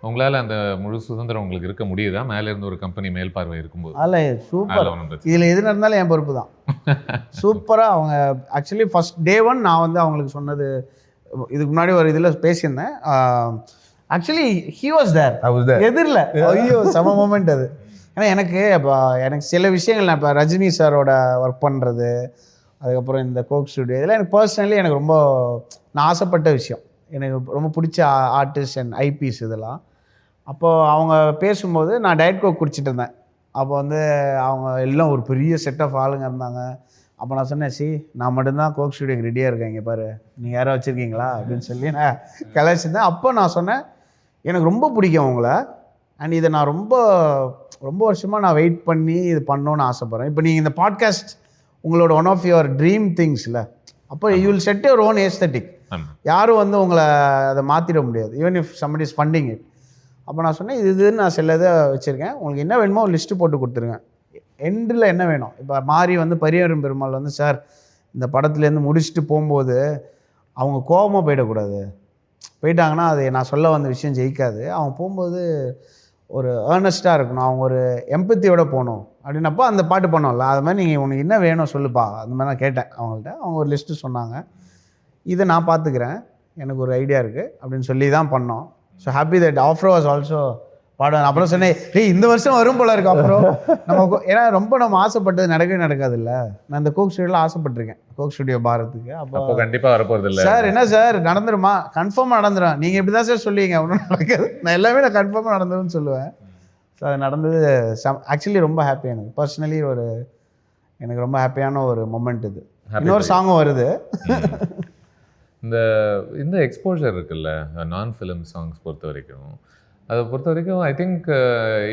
உங்களால் அந்த முழு சுதந்திரம் உங்களுக்கு இருக்க முடியுதா? மேலே இருந்து ஒரு கம்பெனி மேல் பார்வை இருக்கும்போது? அதில் சூப்பர், இதில் எது நடந்தாலும் என் பொறுப்பு தான். சூப்பராக அவங்க ஆக்சுவலி ஃபஸ்ட் டே 1 நான் அவங்களுக்கு சொன்னது, இதுக்கு முன்னாடி ஒரு இதில் பேசியிருந்தேன். Actually he was there. I was there. எதிரில் ஐயோ செம மூமெண்ட் அது. ஏன்னா எனக்கு சில விஷயங்கள் நான் இப்போ ரஜினி சாரோட ஒர்க் பண்ணுறது, அதுக்கப்புறம் இந்த கோக் ஸ்டுடியோ, இதெல்லாம் எனக்கு பர்சனலி எனக்கு ரொம்ப நான் ஆசைப்பட்ட விஷயம். எனக்கு ரொம்ப பிடிச்ச ஆர்டிஸ்ட் அண்ட் ஐபிஸ் இதெல்லாம். அப்போது அவங்க பேசும்போது நான் டயட் கோக் குடிச்சிட்டு இருந்தேன். அப்போ வந்து அவங்க எல்லாம் ஒரு பெரிய செட் ஆஃப் ஆளுங்க இருந்தாங்க. அப்போ நான் சொன்னேன், நான் மட்டும்தான் கோக் ஸ்டுடியோக்கு ரெடியாக இருக்கேன், இங்கே பாரு நீங்கள் யாரும் வச்சுருக்கீங்களா அப்படின்னு சொல்லி நான் கலாய்ச்சிருந்தேன். அப்போ நான் சொன்னேன், எனக்கு ரொம்ப பிடிக்கும் உங்களை, அண்ட் இதை நான் ரொம்ப ரொம்ப வருஷமாக நான் வெயிட் பண்ணி இது பண்ணணுன்னு ஆசைப்பட்றேன். இப்போ நீங்கள் இந்த பாட்காஸ்ட் உங்களோட ஒன் ஆஃப் யுவர் ட்ரீம் திங்ஸில், அப்போ you will set your own aesthetic. யாரும் வந்து உங்களை அதை மாற்றிட முடியாது, even if somebody is funding it. அப்போ நான் சொன்னேன், இதுன்னு நான் சில இதை வச்சுருக்கேன், உங்களுக்கு என்ன வேணுமோ ஒரு லிஸ்ட்டு போட்டு கொடுத்துருங்க. எண்டில் என்ன வேணும், இப்போ மாறி வந்து பரியரும் பெருமாள் வந்து சார் இந்த படத்துலேருந்து முடிச்சுட்டு போகும்போது அவங்க கோபமாக போயிட்டாங்கன்னா அது நான் சொல்ல வந்த விஷயம் ஜெயிக்காது. அவங்க போகும்போது ஒரு ஏர்னஸ்ட்டாக இருக்கணும், அவங்க ஒரு எம்பத்தியோடு போகணும் அப்படின்னப்போ அந்த பாட்டு பண்ணோம்ல, அது மாதிரி நீங்கள் உனக்கு என்ன வேணும் சொல்லுப்பா, அந்த மாதிரி நான் கேட்டேன் அவங்கள்ட்ட. அவங்க ஒரு லிஸ்ட்டு சொன்னாங்க, இதை நான் பார்த்துக்கிறேன், எனக்கு ஒரு ஐடியா இருக்குது அப்படின்னு சொல்லி தான் பண்ணோம். So happy that Afro was also பாடம். அப்புறம் சொன்னேன், இந்த வருஷம் வரும் போல இருக்கு அப்புறம் நம்ம, ஏன்னா ரொம்ப நம்ம ஆசைப்பட்டது நடக்காது இல்லை. நான் இந்த கோக் ஸ்டுடியோவில் ஆசைப்பட்டிருக்கேன், கோக் ஸ்டுடியோ பாரத்துக்கு. அப்போ கண்டிப்பாக வரப்போகிறது இல்லை சார். என்ன சார் நடந்துருமா? கன்ஃபார்மாக நடந்துடும், நீங்கள் இப்படி தான் சார் சொல்லுவீங்க, ஒன்றும் நடக்காது, நான் எல்லாமே நான் கன்ஃபார்மாக நடந்துருன்னு சொல்லுவேன். ஸோ அது நடந்தது. ஆக்சுவலி ரொம்ப ஹாப்பி, எனக்கு பர்சனலி எனக்கு ரொம்ப ஹாப்பியான ஒரு மொமெண்ட் இது. இன்னொரு சாங்கும் வருது. இந்த எக்ஸ்போஜர் இருக்குல்ல நான் ஃபிலிம் சாங்ஸ் பொறுத்த வரைக்கும் ஐ திங்க்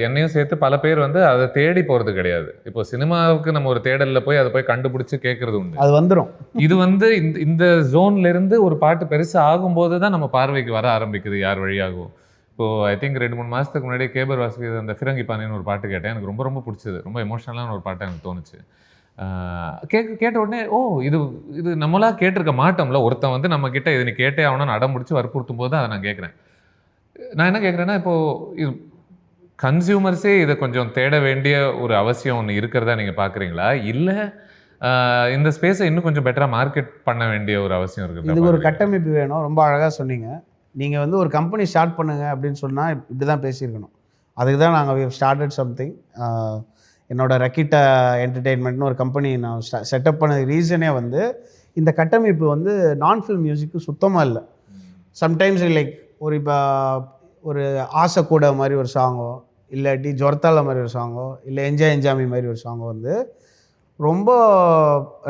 என்னையும் சேர்த்து பல பேர் வந்து அதை தேடி போகிறது கிடையாது. இப்போ சினிமாவுக்கு நம்ம ஒரு தேடலில் போய் அதை போய் கண்டுபிடிச்சி கேட்குறது உண்டு, அது வந்துடும். இது வந்து இந்த ஜோன்லேருந்து ஒரு பாட்டு பெருசாக ஆகும்போது தான் நம்ம பார்வைக்கு வர ஆரம்பிக்குது யார் வழியாகும். இப்போது ஐ திங்க் 2-3 மாதத்துக்கு முன்னாடியே கேபர் வாசுகி அந்த ஃபிரங்கி பானின்னு ஒரு பாட்டு கேட்டேன். எனக்கு ரொம்ப ரொம்ப பிடிச்சது, ரொம்ப எமோஷனலான ஒரு பாட்டு எனக்கு தோணுச்சு. கேட்ட உடனே இது நம்மளாக கேட்டிருக்க மாட்டோம்ல. ஒருத்தன் வந்து நம்ம கிட்ட இது நீ கேட்டே ஆகணும்னு அடம் முடிச்சு வற்புறுத்தும் போது அதை நான் கேட்குறேன். நான் என்ன கேட்குறேன்னா, இப்போது இது கன்சியூமர்ஸே இதை கொஞ்சம் தேட வேண்டிய ஒரு அவசியம் ஒன்று இருக்கிறதா நீங்கள் பார்க்குறீங்களா, இல்லை இந்த ஸ்பேஸை இன்னும் கொஞ்சம் பெட்டராக மார்க்கெட் பண்ண வேண்டிய ஒரு அவசியம் இருக்குது? இதுக்கு ஒரு கட்டமைப்பு வேணும். ரொம்ப அழகாக சொன்னீங்க. நீங்கள் வந்து ஒரு கம்பெனி ஸ்டார்ட் பண்ணுங்க அப்படின்னு சொன்னால் இப்படி தான் பேசியிருக்கணும். அதுக்கு தான் நாங்கள் ஸ்டார்டட் சம்திங். என்னோட ரக்கிட்டா என்டர்டெயின்மெண்ட்னு ஒரு கம்பெனி நான் செட்டப் பண்ண ரீசனே வந்து இந்த கட்டமைப்பு வந்து நான் ஃபில்ம் மியூசிக்கு சுத்தமாக இல்லை. சம்டைம்ஸ் லைக் இப்போ ஒரு ஆசை கூட மாதிரி ஒரு சாங்கோ, இல்லாட்டி ஜொர்த்தால மாதிரி ஒரு சாங்கோ, இல்லை என்ஜாமி மாதிரி ஒரு சாங்கோ வந்து ரொம்ப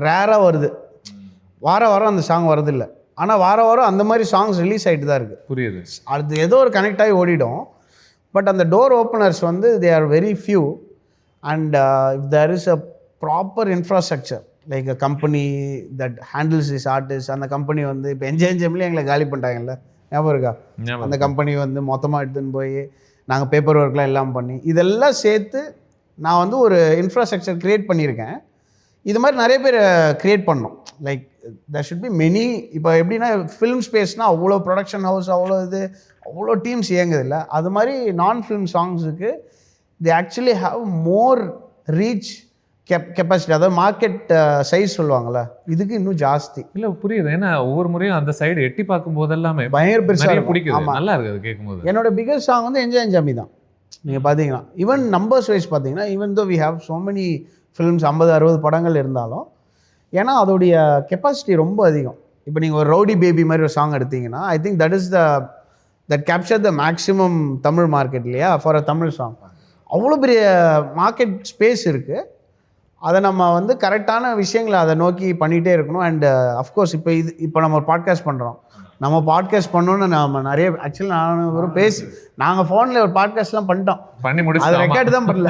ரேராக வருது. வாரம் அந்த சாங் வரதில்லை. ஆனால் வாரம் அந்த மாதிரி சாங்ஸ் ரிலீஸ் ஆகிட்டு தான் இருக்குது. புரியுது. அது ஏதோ ஒரு கனெக்ட் ஆகி ஓடிடும். பட் அந்த டோர் ஓப்பனர்ஸ் வந்து they are very few. And if there is a proper infrastructure like a company that handles this artist, அந்த கம்பெனி வந்து இப்போ என்ஜாமிலே எங்களை காலி பண்ணிட்டாங்கல்ல, ஞாபகம் இருக்கா? அந்த கம்பெனி வந்து மொத்தமாக எடுத்துன்னு போய் நாங்கள் பேப்பர் ஒர்க்லாம் எல்லாம் பண்ணி இதெல்லாம் சேர்த்து நான் வந்து ஒரு இன்ஃப்ராஸ்ட்ரக்சர் க்ரியேட் பண்ணியிருக்கேன். இது மாதிரி நிறைய பேர் க்ரியேட் பண்ணோம். Like there should be many. இப்போ எப்படின்னா ஃபிலிம் ஸ்பேஸ்னால் அவ்வளோ ப்ரொடக்ஷன் ஹவுஸ், அவ்வளோ டீம்ஸ் இயங்குது இல்லை. அது மாதிரி நான் ஃபிலிம் சாங்ஸுக்கு they actually have more reach capacity, அதாவது மார்க்கெட் சைஸ் சொல்லுவாங்கள்ல, இதுக்கு இன்னும் ஜாஸ்தி. இல்லை புரியுது. ஏன்னா ஒவ்வொரு முறையும் அந்த சைடு எட்டி பார்க்கும் போதெல்லாமே பயங்கர பெருசாக பிடிக்கும். ஆமாம், நல்லா இருக்குது கேட்கும்போது. என்னோட பிகஸ்ட் சாங் வந்து என்ஜாமி தான். நீங்கள் பார்த்தீங்கன்னா ஈவன் நம்பர்ஸ் வைஸ் பார்த்தீங்கன்னா, even though we have so many films, 50-60 படங்கள் இருந்தாலும், ஏன்னா அதோடைய கெப்பாசிட்டி ரொம்ப அதிகம். இப்போ நீங்கள் ஒரு ரவுடி பேபி மாதிரி ஒரு சாங் எடுத்தீங்கன்னா, I think that capture the maximum Tamil market இல்லையா ஃபார் அ தமிழ் சாங். அவ்வளோ பெரிய மார்க்கெட் ஸ்பேஸ் இருக்குது. அதை நம்ம வந்து கரெக்டான விஷயங்களை அதை நோக்கி பண்ணிகிட்டே இருக்கணும். அண்ட் அஃப்கோர்ஸ் இப்போ நம்ம ஒரு பாட்காஸ்ட் பண்ணுறோம். நம்ம பாட்காஸ்ட் பண்ணோன்னு நம்ம நிறைய ஆக்சுவலி நாங்கள் ஃபோனில் ஒரு பாட்காஸ்ட்லாம் பண்ணி முடிச்சு அது ரெக்கார்டு தான் பண்ணல.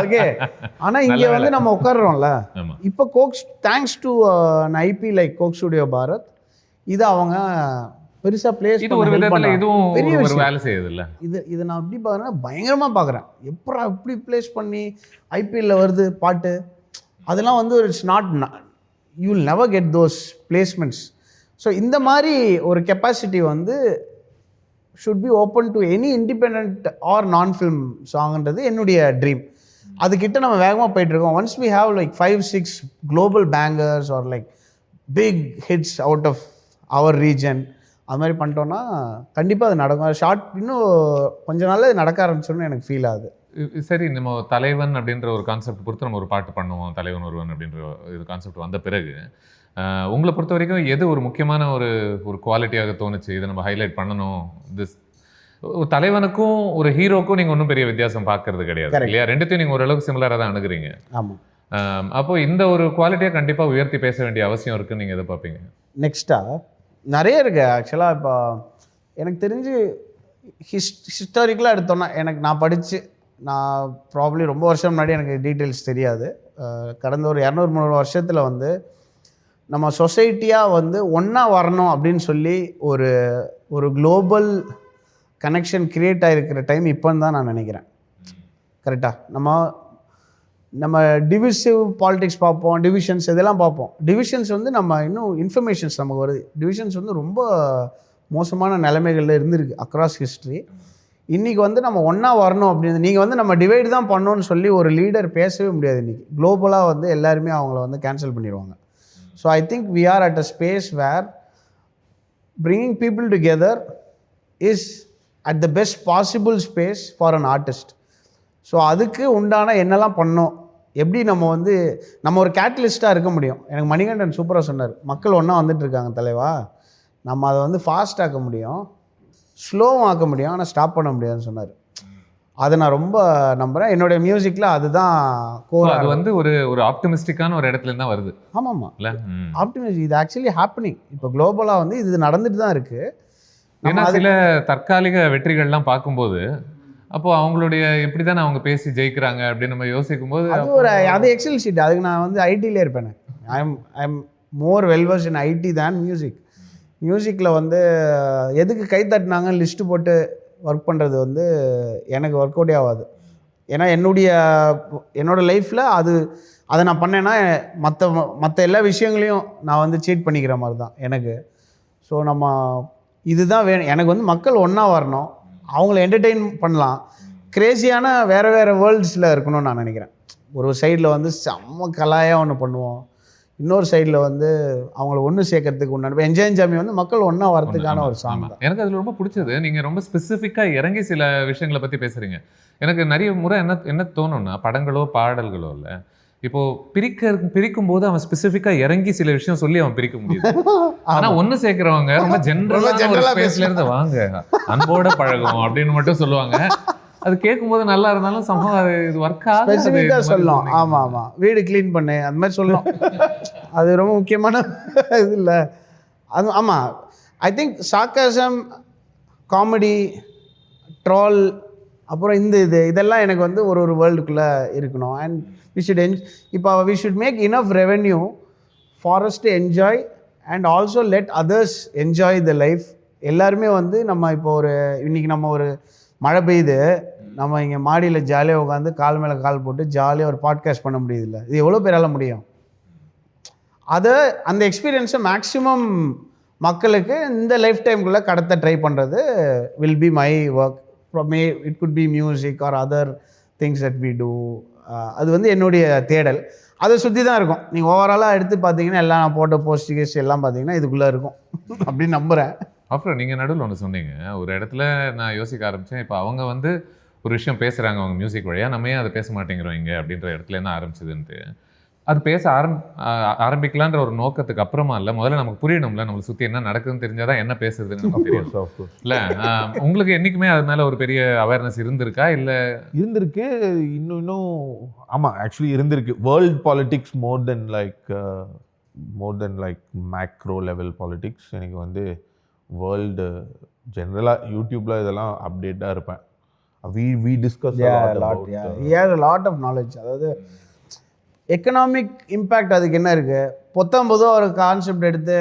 ஓகே. ஆனால் இங்கே வந்து நம்ம உட்காடுறோம்ல. இப்போ thanks to an IP like Coke Studio Bharat, இது அவங்க பெருசாக பிளேஸ் ஒரு விதத்தில் இதுவும் பெரிய ஒரு வேலை செய்யுது இல்லை. இது நான் எப்படி பார்க்குறேன்னா பயங்கரமாக பார்க்குறேன். எப்போ எப்படி பிளேஸ் பண்ணி ஐபிஎல்ல வருது பாட்டு, அதெல்லாம் வந்து it's not, you will never get those placements. So இந்த மாதிரி ஒரு கெப்பாசிட்டி வந்து should be open to any independent or non film சாங்ன்றது என்னுடைய ட்ரீம். அதுக்கிட்ட நம்ம வேகமாக போயிட்டுருக்கோம். Once we have like 5-6 global bangers or like big hits out of our region, அது மாதிரி பண்ணிட்டோன்னா கண்டிப்பாக அது நடக்கும். ஷார்ட் இன்னும் கொஞ்ச நாள் அது நடக்க ஆரம்பிச்சோன்னு எனக்கு ஃபீல் ஆகுது. சரி, நம்ம தலைவன் அப்படின்ற ஒரு கான்செப்ட் பொறுத்து நம்ம ஒரு பாட்டு பண்ணுவோம், தலைவன் ஒருவன் அப்படின்ற இது கான்செப்ட் வந்த பிறகு உங்களை பொறுத்த வரைக்கும் எது ஒரு முக்கியமான ஒரு குவாலிட்டியாக தோணுச்சு, இதை நம்ம ஹைலைட் பண்ணணும்? திஸ் தலைவனுக்கும் ஒரு ஹீரோக்கும் நீங்கள் ஒன்றும் பெரிய வித்தியாசம் பார்க்கறது கிடையாது இல்லையா? ரெண்டுத்தையும் நீங்கள் ஓரளவுக்கு சிமிலராக தான் அணுகுறீங்க. ஆமாம். அப்போ இந்த ஒரு குவாலிட்டியை கண்டிப்பாக உயர்த்தி பேச வேண்டிய அவசியம் இருக்குன்னு நீங்கள் எதை பார்ப்பீங்க? நெக்ஸ்ட்டாக நிறைய இருக்குது ஆக்சுவலாக. இப்போ எனக்கு தெரிஞ்சு ஹிஸ்டாரிக்கலாக எடுத்தோன்னா நான் படித்து நான் ப்ராப்ளி ரொம்ப வருஷம் முன்னாடி எனக்கு டீட்டெயில்ஸ் தெரியாது. கடந்த ஒரு 200-300 வருஷத்தில் வந்து நம்ம சொசைட்டியாக வந்து ஒன்றா வரணும் அப்படின்னு சொல்லி ஒரு குளோபல் கனெக்ஷன் க்ரியேட் ஆகிருக்கிற டைம் இப்போன்னு தான் நான் நினைக்கிறேன். கரெக்டாக நம்ம டிவிசிவ் பாலிடிக்ஸ் பார்ப்போம், டிவிஷன்ஸ் இதெல்லாம் பார்ப்போம். டிவிஷன்ஸ் வந்து நம்ம இன்னும் இன்ஃபர்மேஷன்ஸ் நமக்கு வருது. டிவிஷன்ஸ் வந்து ரொம்ப மோசமான நிலைமைகளில் இருந்திருக்கு அக்ராஸ் ஹிஸ்ட்ரி. இன்றைக்கி வந்து நம்ம ஒன்றா வரணும் அப்படின்னு நீங்கள் வந்து நம்ம டிவைடு தான் பண்ணோன்னு சொல்லி ஒரு லீடர் பேசவே முடியாது. இன்றைக்கி குளோபலாக வந்து எல்லாருமே அவங்கள வந்து கேன்சல் பண்ணிடுவாங்க. So I think we are at a space where bringing people together is at the best possible space for an artist. So அதுக்கு உண்டான என்னெல்லாம் பண்ணோம், எப்படி நம்ம ஒரு கேட்டலிஸ்ட்டாக இருக்க முடியும். எனக்கு மணிகண்டன் சூப்பராக சொன்னார், மக்கள் ஒன்றா வந்துட்டு இருக்காங்க தலைவா, நம்ம அதை வந்து ஃபாஸ்ட் ஆக்க முடியும், ஸ்லோவும் ஆக்க முடியும், ஆனால் ஸ்டாப் பண்ண முடியாதுன்னு சொன்னார். அதை நான் ரொம்ப நம்புகிறேன். என்னுடைய மியூசிக்கில் அதுதான் கோர். அது வந்து ஒரு ஆப்டிமிஸ்டிக்கான ஒரு இடத்துல தான் வருது. ஆமாம்மா, ஆப்டிமிஸ்டிக். இது ஆக்சுவலி ஹேப்பனிங். இப்போ குளோபலாக வந்து இது நடந்துட்டு தான் இருக்குது. ஏன்னா சில தற்காலிக வெற்றிகள்லாம் பார்க்கும்போது அப்போ அவங்களுடைய எப்படி தானே அவங்க பேசி ஜெயிக்கிறாங்க அப்படின்னு நம்ம யோசிக்கும் போது அது எக்ஸல் ஷீட். அதுக்கு நான் வந்து ஐடியிலே இருப்பேன். I am more வெல்வர்ஸ் in IT than music. மியூசிக்கில் வந்து எதுக்கு கை தட்டினாங்கன்னு லிஸ்ட்டு போட்டு ஒர்க் பண்ணுறது வந்து எனக்கு ஒர்க் அவுட்டே ஆகாது. ஏன்னா என்னோட லைஃப்பில் அதை நான் பண்ணேன்னா மற்ற எல்லா விஷயங்களையும் நான் வந்து சீட் பண்ணிக்கிற மாதிரி தான் எனக்கு. ஸோ நம்ம இதுதான் வேணும். எனக்கு வந்து மக்கள் ஒன்றா வரணும், அவங்கள என்டர்டெயின் பண்ணலாம். கிரேசியான வேறு வேர்ல்ட்ஸில் இருக்கணும்னு நான் நினைக்கிறேன். ஒரு சைடில் வந்து செம்ம கலாயாக ஒன்று பண்ணுவோம், இன்னொரு சைடில் வந்து அவங்கள ஒன்று சேர்க்கறதுக்கு ஒன்று என்ஜாய் வந்து மக்கள் ஒன்றா வரதுக்கான ஒரு சாங் தான். எனக்கு அதில் ரொம்ப பிடிச்சது, நீங்கள் ரொம்ப ஸ்பெசிஃபிக்காக இறங்கி சில விஷயங்களை பற்றி பேசுகிறீங்க. எனக்கு நிறைய முறை என்ன தோணும்னா, படங்களோ பாடல்களோ இல்லை, இப்போது பிரிக்கும் போது அவன் ஸ்பெசிஃபிக்காக இறங்கி சில விஷயம் சொல்லி அவன் பிரிக்க முடியுது. ஆனால் ஒன்று சேர்க்குறவங்க ரொம்ப ஜென்ரலாக ஸ்பேஸ்ல இருந்து வாங்க அன்போட பழகும் அப்படின்னு மட்டும் சொல்லுவாங்க. அது கேட்கும்போது நல்லா இருந்தாலும் சம்பவம் இது ஒர்க் ஸ்பெசிஃபிக்காக சொல்லலாம். ஆமாம் ஆமாம், வீடு க்ளீன் பண்ணு அந்த மாதிரி சொல்லலாம். அது ரொம்ப முக்கியமான இது இல்லை அது. ஆமாம், I think sarcasm, comedy, troll, அப்புறம் இதெல்லாம் எனக்கு வந்து ஒரு வேர்ல்டுக்குள்ளே இருக்கணும். And we should make enough revenue for us to enjoy and also let others enjoy the life. எல்லாருமே வந்து நம்ம இன்னைக்கு நம்ம ஒரு மழை பெய்யுது, நம்ம இங்கே மாடியில் ஜாலியாக உட்காந்து கால் மேலே கால் போட்டு ஜாலியாக ஒரு பாட்காஸ்ட் பண்ண முடியுதில்ல. இது எவ்வளோ பேரால் முடியும்? அந்த எக்ஸ்பீரியன்ஸை மேக்ஸிமம் மக்களுக்கு இந்த லைஃப் டைம்குள்ளே கடத்த ட்ரை பண்ணுறது will be my work. It could be music or other things that we do. அது வந்து என்னுடைய தேடல். அதை சுற்றி தான் இருக்கும். நீங்கள் ஓவராலாக எடுத்து பார்த்தீங்கன்னா எல்லாம் நான் போட்ட போஸ்டிகேஸ் எல்லாம் பார்த்தீங்கன்னா இதுக்குள்ளே இருக்கும் அப்படின்னு நம்புகிறேன். அப்புறம் நீங்கள் நடுவில் ஒன்று சொன்னீங்க, ஒரு இடத்துல நான் யோசிக்க ஆரம்பித்தேன். இப்போ அவங்க வந்து ஒரு விஷயம் பேசுகிறாங்க அவங்க மியூசிக் வழியாக, நம்ம ஏன் அதை பேச மாட்டேங்கிறோம் இங்கே அப்படின்ற இடத்துல என்ன ஆரம்பிச்சதுன்ட்டு. அது பேச ஆரம்பிக்கலான்ற ஒரு நோக்கத்துக்கு அப்புறமா இல்லை, முதல்ல நமக்கு புரியணும்ல, நம்மளை சுற்றி என்ன நடக்குதுன்னு தெரிஞ்சால் தான் என்ன பேசுறதுன்னு நமக்கு தெரியும் இல்லை. உங்களுக்கு என்றைக்குமே அது மேலே ஒரு பெரிய அவேர்னஸ் இருந்திருக்கா? இல்லை இருந்திருக்கு, இன்னும் ஆமாம் ஆக்சுவலி இருந்திருக்கு. World politics more than like macro level politics. எனக்கு வந்து வேர்ல்டு ஜென்ரலாக யூடியூப்பில் இதெல்லாம் அப்டேட்டாக இருப்பேன். we discuss a lot. He has a lot of knowledge. அதாவது எக்கனாமிக் இம்பேக்ட் அதுக்கு என்ன இருக்குது, பொதுவாக ஒரு கான்செப்ட் எடுத்து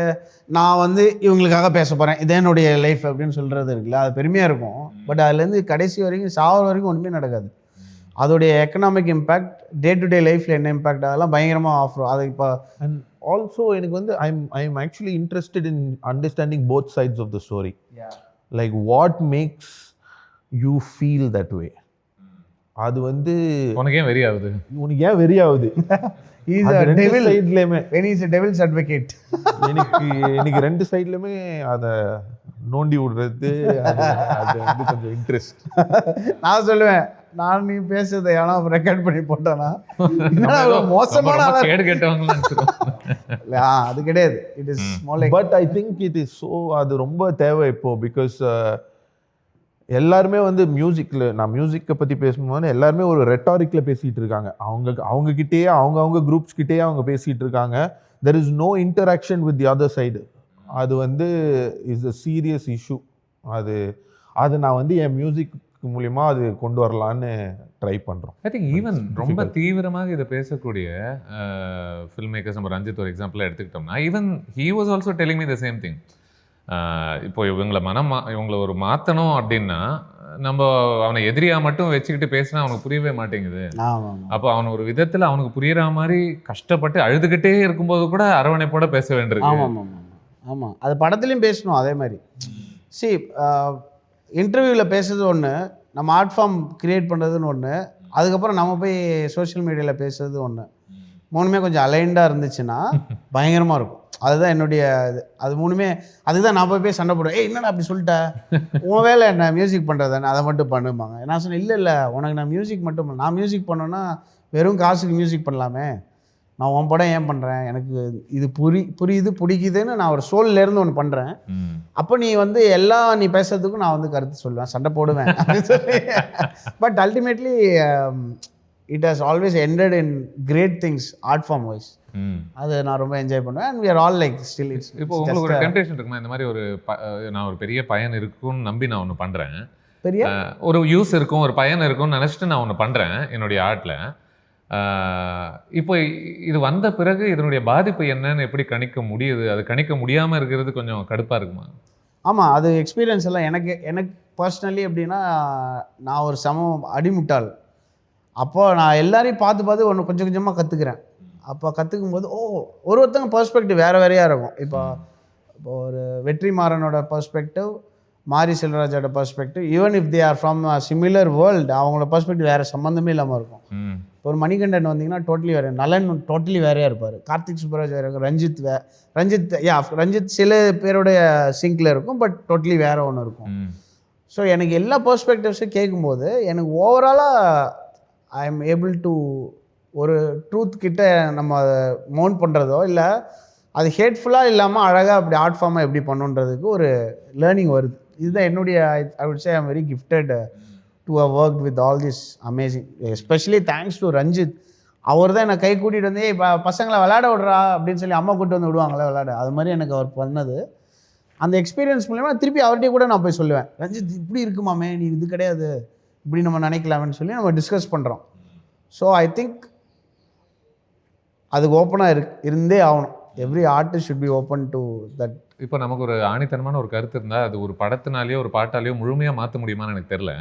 நான் வந்து இவங்களுக்காக பேச போகிறேன், இது என்னுடைய லைஃப் அப்படின்னு சொல்கிறது இருக்குல்ல, அது பெருமையாக இருக்கும். பட் அதுலேருந்து கடைசி வரைக்கும் சாவர வரைக்கும் ஒன்றுமே நடக்காது. அதோடைய economic impact, day to day லைஃப்பில் என்ன இம்பேக்ட், அதெல்லாம் பயங்கரமாக ஆஃபர். அது இப்போ அண்ட் ஆல்சோ எனக்கு வந்து I'm actually interested in understanding both sides of the story. Like what makes you feel that way. அது வந்து உனக்கு ஏன் வெறி ஆகுது, எனக்கு ரெண்டு சைட்லையுமே அதை நோண்டி விடுறது அது வந்து கொஞ்சம் இன்ட்ரெஸ்ட். நான் சொல்லுவேன், நான் நீ பேசுறதை ஏன்னா ரெக்கார்ட் பண்ணி போட்டேன்னா மோசமான கேடு கேட்டவங்க அது கிடையாது. It is but I think it is so அது ரொம்ப தேவை இப்போ. பிகாஸ் எல்லாருமே வந்து நான் மியூசிக்கை பற்றி பேசும்போது எல்லாருமே ஒரு ரெட்டாரிக்கில் பேசிகிட்டு இருக்காங்க. அவங்கக்கிட்டேயே அவங்க குரூப்ஸ் கிட்டேயே அவங்க பேசிகிட்டு இருக்காங்க. There is no interaction with the other side. அது வந்து இஸ் அ சீரியஸ் இஷ்யூ. அது நான் வந்து என் மியூசிக் மூலிமா அது கொண்டு வரலான்னு ட்ரை பண்ணுறோம். ஐ திங்க் ஈவன் ரொம்ப தீவிரமாக இதை பேசக்கூடிய ஃபில்ம் மேக்கர்ஸ் நம்ம ரஞ்சித் ஒரு எக்ஸாம்பிளாக எடுத்துக்கிட்டோம்னா even he was also telling me the same thing. இப்போ இவங்களை ஒரு மாற்றணும் அப்படின்னா நம்ம அவனை எதிரியாக மட்டும் வச்சுக்கிட்டு பேசினா அவனுக்கு புரியவே மாட்டேங்குது. அப்போ அவன் ஒரு விதத்தில் அவனுக்கு புரியுற மாதிரி கஷ்டப்பட்டு அழுதுகிட்டே இருக்கும்போது கூட அரவணைப்போட பேச வேண்டியிருக்கு. ஆமாம், அது படத்துலையும் பேசணும் அதே மாதிரி. இன்டர்வியூவில் பேசுறது ஒன்று, நம்ம ஆர்ட் ஃபார்ம் க்ரியேட் பண்ணுறதுன்னு ஒன்று, அதுக்கப்புறம் நம்ம போய் சோஷியல் மீடியாவில் பேசுறது ஒன்று. மூணுமே கொஞ்சம் அலைண்டாக இருந்துச்சுன்னா பயங்கரமாக இருக்கும். அதுதான் என்னுடைய இது. அது மூணுமே அதுதான் நான் போய் சண்டை போடுவேன். என்னடா அப்படி சொல்லிட்டேன், உன் வேலை என்ன மியூசிக் பண்ணுறதானே, அதை மட்டும் பண்ணுவாங்க. நான் சொன்னேன், இல்லை உனக்கு நான் மியூசிக் மட்டும் நான் மியூசிக் பண்ணோன்னா வெறும் காசுக்கு மியூசிக் பண்ணலாமே, நான் உன் படம் ஏன் பண்ணுறேன், எனக்கு இது புரியுது பிடிக்குதுன்னு நான் ஒரு சோல்லேருந்து ஒன்று பண்ணுறேன். அப்போ நீ வந்து நீ பேசுறதுக்கும் நான் வந்து கருத்து சொல்லுவேன், சண்டை போடுவேன் அப்படின்னு சொல்லி. But ultimately it has always ended in great things art form wise. அது நான் ரொம்ப என்ஜாய் பண்ணுவேன். And we are all like still it's. இப்போ உங்களுக்கு ஒரு டெம்ப்டேஷன் இருக்குமா, இந்த மாதிரி நான் ஒரு பெரிய பயன் இருக்கும்னு நம்பி நான் ஒன்று பண்ணுறேன், பெரிய ஒரு யூஸ் இருக்கும் ஒரு பயன் இருக்கும்னு நினச்சிட்டு நான் ஒன்று பண்ணுறேன் என்னுடைய ஆர்ட்டில். இப்போ இது வந்த பிறகு இதனுடைய பாதிப்பு என்னன்னு எப்படி கணிக்க முடியுது? அது கணிக்க முடியாமல் இருக்கிறது கொஞ்சம் கடுப்பாக இருக்குமா? ஆமாம், அது எக்ஸ்பீரியன்ஸ் எல்லாம் எனக்கு பர்சனலி எப்படின்னா, நான் ஒரு அடிமுட்டாள். அப்போது நான் எல்லாரையும் பார்த்து ஒன்று கொஞ்சம் கொஞ்சமாக கற்றுக்கிறேன். அப்போ கற்றுக்கும் போது ஒருத்தங்க பெர்ஸ்பெக்டிவ் வேறையாக இருக்கும். இப்போ ஒரு வெற்றிமாறனோட பெர்ஸ்பெக்டிவ், மாரி செல்வராஜோட perspective, even if they are from similar world, அவங்களோட பெர்ஸ்பெக்டிவ் வேறு சம்மந்தமே இல்லாமல் இருக்கும். ஒரு மணிகண்டன் வந்தீங்கன்னா டோட்டலி வேறு, நலன் டோட்டலி வேறையாக இருப்பார், கார்த்திக் சுப்பராஜ் வேறு இருக்கும், ரஞ்சித் சில பேருடைய சிங்கில் இருக்கும், பட் டோட்டலி வேறு ஒன்று இருக்கும். ஸோ எனக்கு எல்லா பெர்ஸ்பெக்டிவ்ஸும் கேட்கும்போது எனக்கு ஓவராலாக ஐ எம் ஏபிள் டு ஒரு ட்ரூத் கிட்ட நம்ம அதை மவுண்ட் பண்ணுறதோ இல்லை அது ஹேட்ஃபுல்லாக இல்லாமல் அழகாக அப்படி ஆர்ட் ஃபார்மாக எப்படி பண்ணுன்றதுக்கு ஒரு லேர்னிங் வருது. இதுதான் என்னுடைய I would say I am very gifted to have worked with all this amazing, especially thanks to Ranjith. அவர் தான் என்னை கை கூட்டிகிட்டு வந்து பசங்களை விளையாட விட்றா அப்படின்னு சொல்லி அம்மா கூப்பிட்டு வந்து விடுவாங்களே விளையாட, அது மாதிரி எனக்கு அவர் பண்ணது. அந்த எக்ஸ்பீரியன்ஸ் மூலமா திருப்பி அவர்கிட்டயே கூட நான் போய் சொல்லுவேன், ரஞ்சித் இப்படி இருக்குமாமே, நீ இது கிடையாது, இப்படி நம்ம நினைக்கலாமேன்னு சொல்லி நம்ம டிஸ்கஸ் பண்ணுறோம். ஸோ ஐ திங்க் அதுக்கு ஓப்பனாக இருந்தே ஆகணும். Every artist should be open to that. இப்போ நமக்கு ஒரு ஆணித்தனமான ஒரு கருத்து இருந்தால் அது ஒரு படத்தினாலேயோ ஒரு பாட்டாலேயோ முழுமையாக மாற்ற முடியுமான்னு எனக்கு தெரில.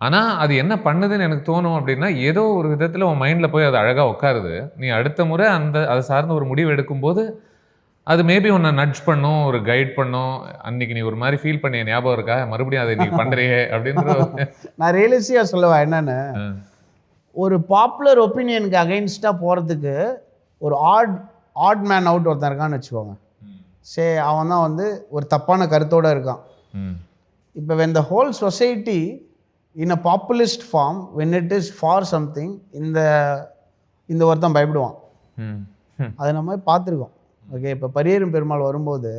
ஆனால் அது என்ன பண்ணுதுன்னு எனக்கு தோணும் அப்படின்னா, ஏதோ ஒரு விதத்தில் உன் மைண்டில் போய் அது அழகாக உட்காருது. நீ அடுத்த முறை அதை சார்ந்த ஒரு முடிவு எடுக்கும்போது அது மேபி உன்னை நட்ஜ் பண்ணும், ஒரு கைட் பண்ணும். அன்னைக்கு நீ ஒரு மாதிரி ஃபீல் பண்ணிய ஞாபகம் இருக்கா, மறுபடியும் அதை நீ பண்ணுறியே அப்படின்ற. நான் ரியலிஸ்டிக்காக சொல்லவா என்னன்னு, ஒரு பாப்புலர் ஒப்பீனியனுக்கு அகைன்ஸ்டாக போகிறதுக்கு ஒரு ஆட் மேன் அவுட் ஒருத்தன் இருக்கான்னு வச்சுக்கோங்க. அவன் தான் வந்து ஒரு தப்பான கருத்தோடு இருக்கான். இப்போ when the whole society in a populist form, when it is for something, இந்த ஒருத்தன் பயப்படுவான். அதை நம்ம பார்த்துருக்கோம். ஓகே, இப்போ பரியேறும் பெருமாள் வரும்போது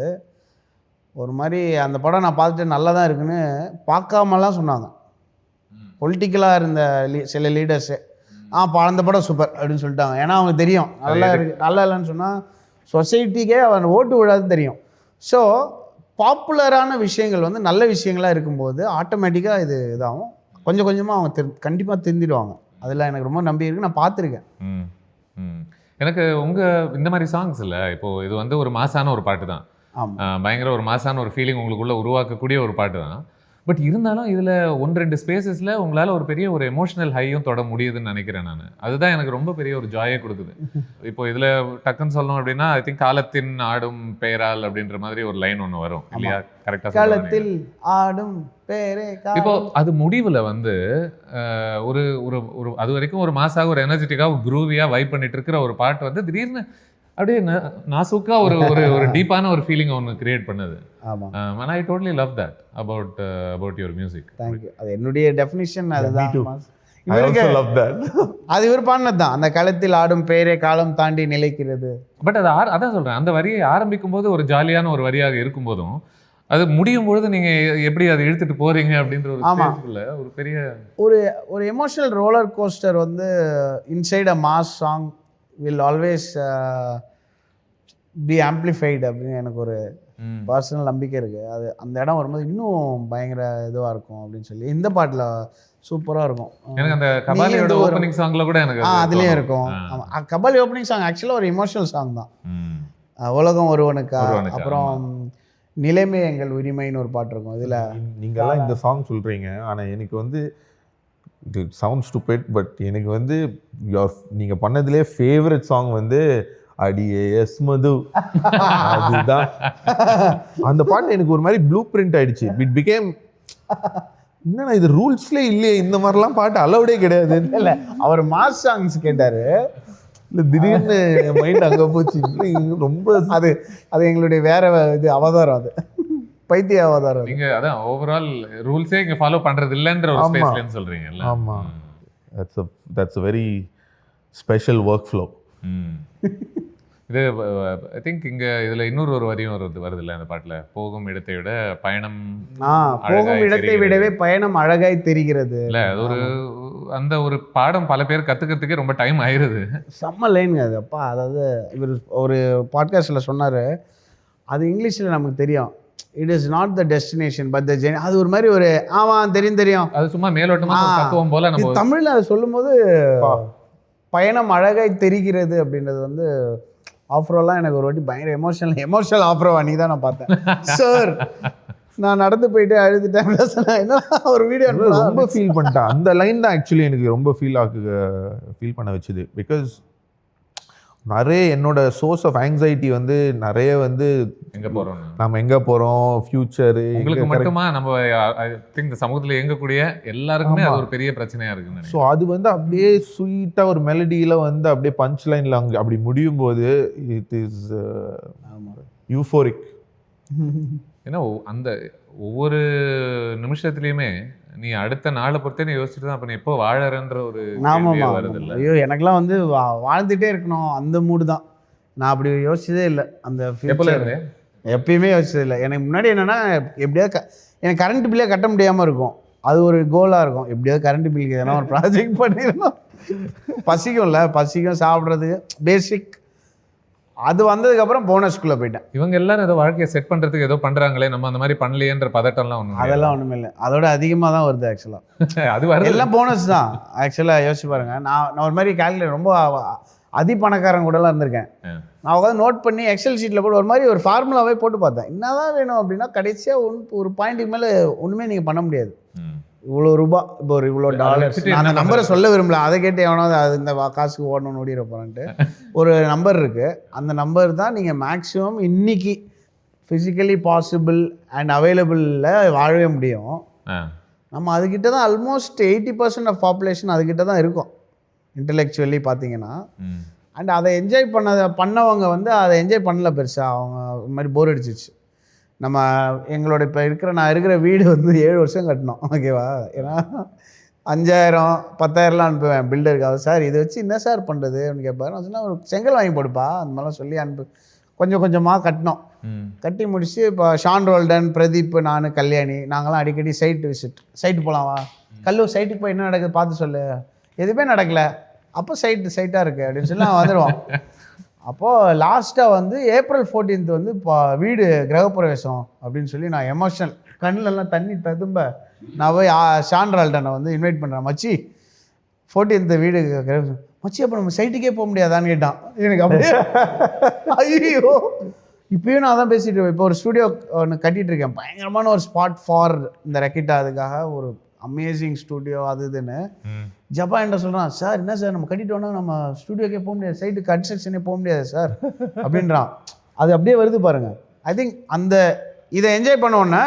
ஒரு மாதிரி அந்த படம் நான் பார்த்துட்டு நல்லா தான் இருக்குன்னு பார்க்காமலாம் சொன்னாங்க. பொலிட்டிக்கலாக இருந்த சில லீடர்ஸு அந்த படம் சூப்பர் அப்படின்னு சொல்லிட்டாங்க. ஏன்னா அவங்க தெரியும் நல்லா இருக்கு, நல்லா இல்லைன்னு சொன்னால் சொசைட்டிக்கே அவன் ஓட்டு விடாதுன்னு தெரியும். ஸோ பாப்புலரான விஷயங்கள் வந்து நல்ல விஷயங்களாக இருக்கும்போது ஆட்டோமேட்டிக்காக இதாகும். கொஞ்சம் கொஞ்சமாக அவங்க கண்டிப்பாக திருந்திடுவாங்க. அதில் எனக்கு ரொம்ப நம்பி இருக்கு, நான் பார்த்துருக்கேன். எனக்கு இந்த மாதிரி சாங்ஸ் இல்லை, இப்போது இது வந்து ஒரு மாசான ஒரு பாட்டு தான், பயங்கர ஒரு மாசான ஒரு ஃபீலிங் உங்களுக்குள்ளே உருவாக்கக்கூடிய ஒரு பாட்டு தான். பட் இருந்தாலும் இதில் 1-2 ஸ்பேசஸில் உங்களால் ஒரு பெரிய ஒரு எமோஷனல் ஹையும் தொட முடியுதுன்னு நினைக்கிறேன் நான். அதுதான் எனக்கு ரொம்ப பெரிய ஒரு ஜாயை கொடுக்குது. இப்போ இதில் டக்குன்னு சொல்லணும் அப்படின்னா, ஐ திங்க் காலத்தின் ஆடும் பெயரால் அப்படின்ற மாதிரி ஒரு லைன் ஒன்று வரும் இல்லையா? கரெக்டாக காலத்தில் ஆடும் பேரே. இப்போ அது முடிவில் வந்து ஒரு ஒரு அது வரைக்கும் ஒரு மாசாக ஒரு எனர்ஜெட்டிக்காக ஒரு குரூவியாக வைப் பண்ணிட்டு இருக்கிற ஒரு பாட்டு வந்து திடீர்னு அப்படியே நாசுக்கா ஒரு ஒரு ஒரு டீப்பான ஒரு ஃபீலிங் ஒன்று கிரியேட் பண்ணுது. ஆமாம். And I totally love that about your music. Thank you. அது என்னுடைய டெஃபினிஷன் அதுதான். I also love that. அது இவர் பாடினது தான். அந்த களத்தில் ஆடும் பேரே காலம் தாண்டி நிலைக்கிறது. பட் அது அதான் சொல்றேன், அந்த வரியை ஆரம்பிக்கும் போது ஒரு ஜாலியான ஒரு வரியாக இருக்கும்போதும் அது முடியும் பொழுது நீங்க எப்படி அதை இழுத்துட்டு போறீங்க அப்படின்ற ஒரு ஸ்பேஸ்க்குள்ள ஒரு பெரிய ஒரு எமோஷனல் ரோலர் கோஸ்டர் வந்து inside a mass song will always be amplified அப்படின்னு எனக்கு ஒரு பர்சனல் நம்பிக்கை இருக்குது. அது அந்த இடம் வரும்போது இன்னும் பயங்கர இதுவாக இருக்கும் அப்படின்னு சொல்லி இந்த பாட்டில் சூப்பராக இருக்கும். எனக்கு அந்த கபாலியோட ஓப்பனிங் சாங்ல கூட எனக்கு அதுலேயும் இருக்கும். ஆமாம், கபாலி ஓப்பனிங் சாங் ஆக்சுவலாக ஒரு இமோஷனல் சாங் தான். உலகம் ஒருவனுக்கா, அப்புறம் நிலைமை எங்கள் உரிமைன்னு ஒரு பாட்டு இருக்கும். இதில் நீங்கள்லாம் இந்த சாங் சொல்கிறீங்க, ஆனால் எனக்கு வந்து இது சவுண்ட் ஸ்டூபிட், பட் எனக்கு வந்து நீங்கள் பண்ணதுலே ஃபேவரட் சாங் வந்து அடியே எஸ் மது. அதுதான் அந்த பாட்டு எனக்கு ஒரு மாதிரி ப்ளூ பிரிண்ட் ஆயிடுச்சு. இட் பிகேம் என்னன்னா இது ரூல்ஸ்லேயே இல்லையே, இந்த மாதிரிலாம் பாட்டு அலவுடே கிடையாது. இல்லை, அவர் மாஸ் சாங்ஸ் கேட்டார். இல்லை, திடீர்னு மைண்ட் அங்கே போச்சு. ரொம்ப அது எங்களுடைய வேற இது அவதாரம், அது பைத்திய அவதாரம். நீங்க அதான் ஓவரால் ரூல்ஸே இங்க ஃபாலோ பண்றது இல்லன்ற ஒரு ஸ்பேஸ்லன்னு சொல்றீங்கல்ல. ஆமா, that's a very special workflow. இது ஐ திங்க் இங்க இதுல இன்னொரு ஒரு வரியும் வருது இல்ல அந்த பாட்டுல, போகும் இடத்தை விட பயணம் போகும் இடத்தை விடவே பயணம் அழகாய் தெரிகிறது. இல்ல அது ஒரு அந்த ஒரு பாடம் பல பேர் கத்துக்கிறதுக்கே ரொம்ப டைம் ஆயிருது. செம்ம லைனுங்க அது. அப்பா, அதாவது இவர் ஒரு பாட்காஸ்டில் சொன்னார், அது இங்கிலீஷில் நமக்கு தெரியும், it is not the destination but the journey. அது ஒரு மாதிரி ஒரு ஆமாம் தெரியும், அது சும்மா மேலோட்டமா தத்துவம் போல. நம்ம தமிழில் அதை சொல்லும்போது பயணம் அழகாய் தெரிகிறது அப்படின்றது வந்து ஆஃப்ரோலாம் எனக்கு ஒரு வாட்டி பயங்கர எமோஷனல் ஆஃப்ரோவா நீ தான் நான் பார்த்தேன் சார். நான் நடந்து போயிட்டு அழுதுட்டேன். என்ன ஒரு வீடியோ ரொம்ப ஃபீல் பண்ணிட்டேன். அந்த லைன் தான் ஆக்சுவலி எனக்கு ரொம்ப ஃபீல் பண்ண வச்சுது. பிகாஸ் நிறைய என்னோட சோர்ஸ் ஆஃப் ஆங்ஸைட்டி வந்து நிறைய வந்து நம்ம எங்கே போகிறோம், ஃபியூச்சரு. உங்களுக்கு மட்டுமா நம்ம ஐ திங்க் இந்த சமூகத்தில் இயங்கக்கூடிய எல்லாருக்குமே அது ஒரு பெரிய பிரச்சனையாக இருக்குங்க. ஸோ அது வந்து அப்படியே ஸ்வீட்டாக ஒரு மெலடியில் வந்து அப்படியே பஞ்ச் லைனில் அங்கே அப்படி முடியும் போது இட் இஸ் யூஃபோரிக். ஏன்னா அந்த ஒவ்வொரு நிமிஷத்துலையுமே நீ அடுத்த நாளை பொறுத்தே நீ யோசிச்சுட்டு தான் அப்போ நீ எப்போ வாழறன்ற ஒரு வருது இல்லை. ஐயோ, எனக்குலாம் வந்து வாழ்ந்துட்டே இருக்கணும் அந்த மூடு தான். நான் அப்படி யோசிச்சதே இல்லை. அந்த எப்பயுமே யோசிச்சது இல்லை. எனக்கு முன்னாடி என்னென்னா எப்படியாவது எனக்கு கரண்ட் பில்லே கட்ட முடியாமல் இருக்கும். அது ஒரு கோலாக இருக்கும். எப்படியாவது கரண்ட் பில்லுக்கு எதனா ஒரு ப்ராஜெக்ட் பண்ணிடணும். பசிக்கும் சாப்பிட்றதுக்கு பேசிக். அது வந்ததுக்கப்புறம் போனஸ்குள்ளே போயிட்டேன். இவங்க எல்லாரும் ஏதோ வாழ்க்கையை செட் பண்ணுறதுக்கு ஏதோ பண்ணுறாங்களே, நம்ம அந்த மாதிரி பண்ணலையேன்ற பதட்டம்லாம் ஒன்றும் அதெல்லாம் ஒன்றுமே இல்லை. அதோட அதிகமாக தான் வருது ஆக்சுவலாக. அது வருது, எல்லாம் போனஸ் தான் ஆக்சுவலாக. யோசிச்சு பாருங்க, நான் ஒரு மாதிரி கால்குலேட் ரொம்ப பணக்காரங்க கூடலாம் இருந்திருக்கேன். நான் உட்காந்து நோட் பண்ணி எக்ஸல் ஷீட்டில் போட்டு ஒரு மாதிரி ஒரு ஃபார்முலாவே போட்டு பார்த்தேன். என்னதான் வேணும் அப்படின்னா கடைசியாக ஒரு பாயிண்ட்டுக்கு மேலே ஒன்றுமே நீங்கள் பண்ண முடியாது. இவ்வளோ ரூபா, இப்போ ஒரு இவ்வளோ டாலர்ஸ், நான் அந்த நம்பரை சொல்ல விரும்பல, அதை கேட்டு எவனாவது அது இந்த காசுக்கு ஓடணும்னு ஓடிட போகிறான்ட்டு ஒரு நம்பர் இருக்குது. அந்த நம்பர் தான் நீங்கள் மேக்ஸிமம் இன்னைக்கு ஃபிசிக்கலி பாசிபிள் அண்ட் அவைலபிளில் வாழவே முடியும். நம்ம அதுக்கிட்ட தான் ஆல்மோஸ்ட் 80% ஆஃப் பாப்புலேஷன் அதுக்கிட்ட தான் இருக்கும் இன்டெலெக்சுவலி பார்த்தீங்கன்னா. அண்ட் அதை என்ஜாய் பண்ணவங்க வந்து அதை என்ஜாய் பண்ணல பெருசாக. அவங்க இந்த மாதிரி போர் அடிச்சிச்சு. நம்ம எங்களோட இப்போ நான் இருக்கிற வீடு வந்து 7 வருஷம் கட்டணும், ஓகேவா? ஏன்னா 5000 10,000லாம் அனுப்புவேன் பில்டருக்காக. சார் இதை வச்சு என்ன சார் பண்ணுறது அப்படின்னு கேட்பாரு. நான் சொன்னால் ஒரு செங்கல் வாங்கி போடுப்பா அந்த மாதிரிலாம் சொல்லி கொஞ்சம் கொஞ்சமாக கட்டினோம். கட்டி முடிச்சு இப்போ ஷான் ரோல்டன், பிரதீப், நான், கல்யாணி நாங்களாம் அடிக்கடி சைட்டு போகலாமா, சைட்டுக்கு போய் என்ன நடக்குது பார்த்து சொல்லு, எதுவுமே நடக்கலை, அப்போ சைட்டாக இருக்குது அப்படின்னு சொல்லி நான் வந்துடுவோம். அப்போது லாஸ்ட்டாக வந்து April 14th வந்து இப்போ வீடு கிரகப்பிரவேசம் அப்படின்னு சொல்லி நான் எமோஷனல் கண்ணிலெல்லாம் தண்ணி ததும்ப நான் போய் ஷான் ரால்டனை வந்து இன்வைட் பண்ணுறேன். மச்சி 14th வீடு கிரகப்பிரவேசம். மச்சி அப்போ நம்ம சைட்டுக்கே போக முடியாதான்னு கேட்டான். எனக்கு அப்படியே ஐயோ, இப்போயும் நான் தான் பேசிட்டு இப்போ ஒரு ஸ்டூடியோ ஒன்று கட்டிகிட்டு இருக்கேன். பயங்கரமான ஒரு ஸ்பாட் ஃபார் இந்த ரெக்கிட்டா, அதுக்காக ஒரு அமேசிங் ஸ்டூடியோ அது இதுன்னு. ஜப்பா என்ன சொல்கிறான், சார் என்ன சார் நம்ம கட்டிட்டோன்னா நம்ம ஸ்டூடியோக்கே போக முடியாது, சைட்டு கன்ஸ்ட்ரக்ஷனே போக முடியாது சார் அப்படின்றான். அது அப்படியே வருது பாருங்கள். ஐ திங்க் இதை என்ஜாய் பண்ணோன்னே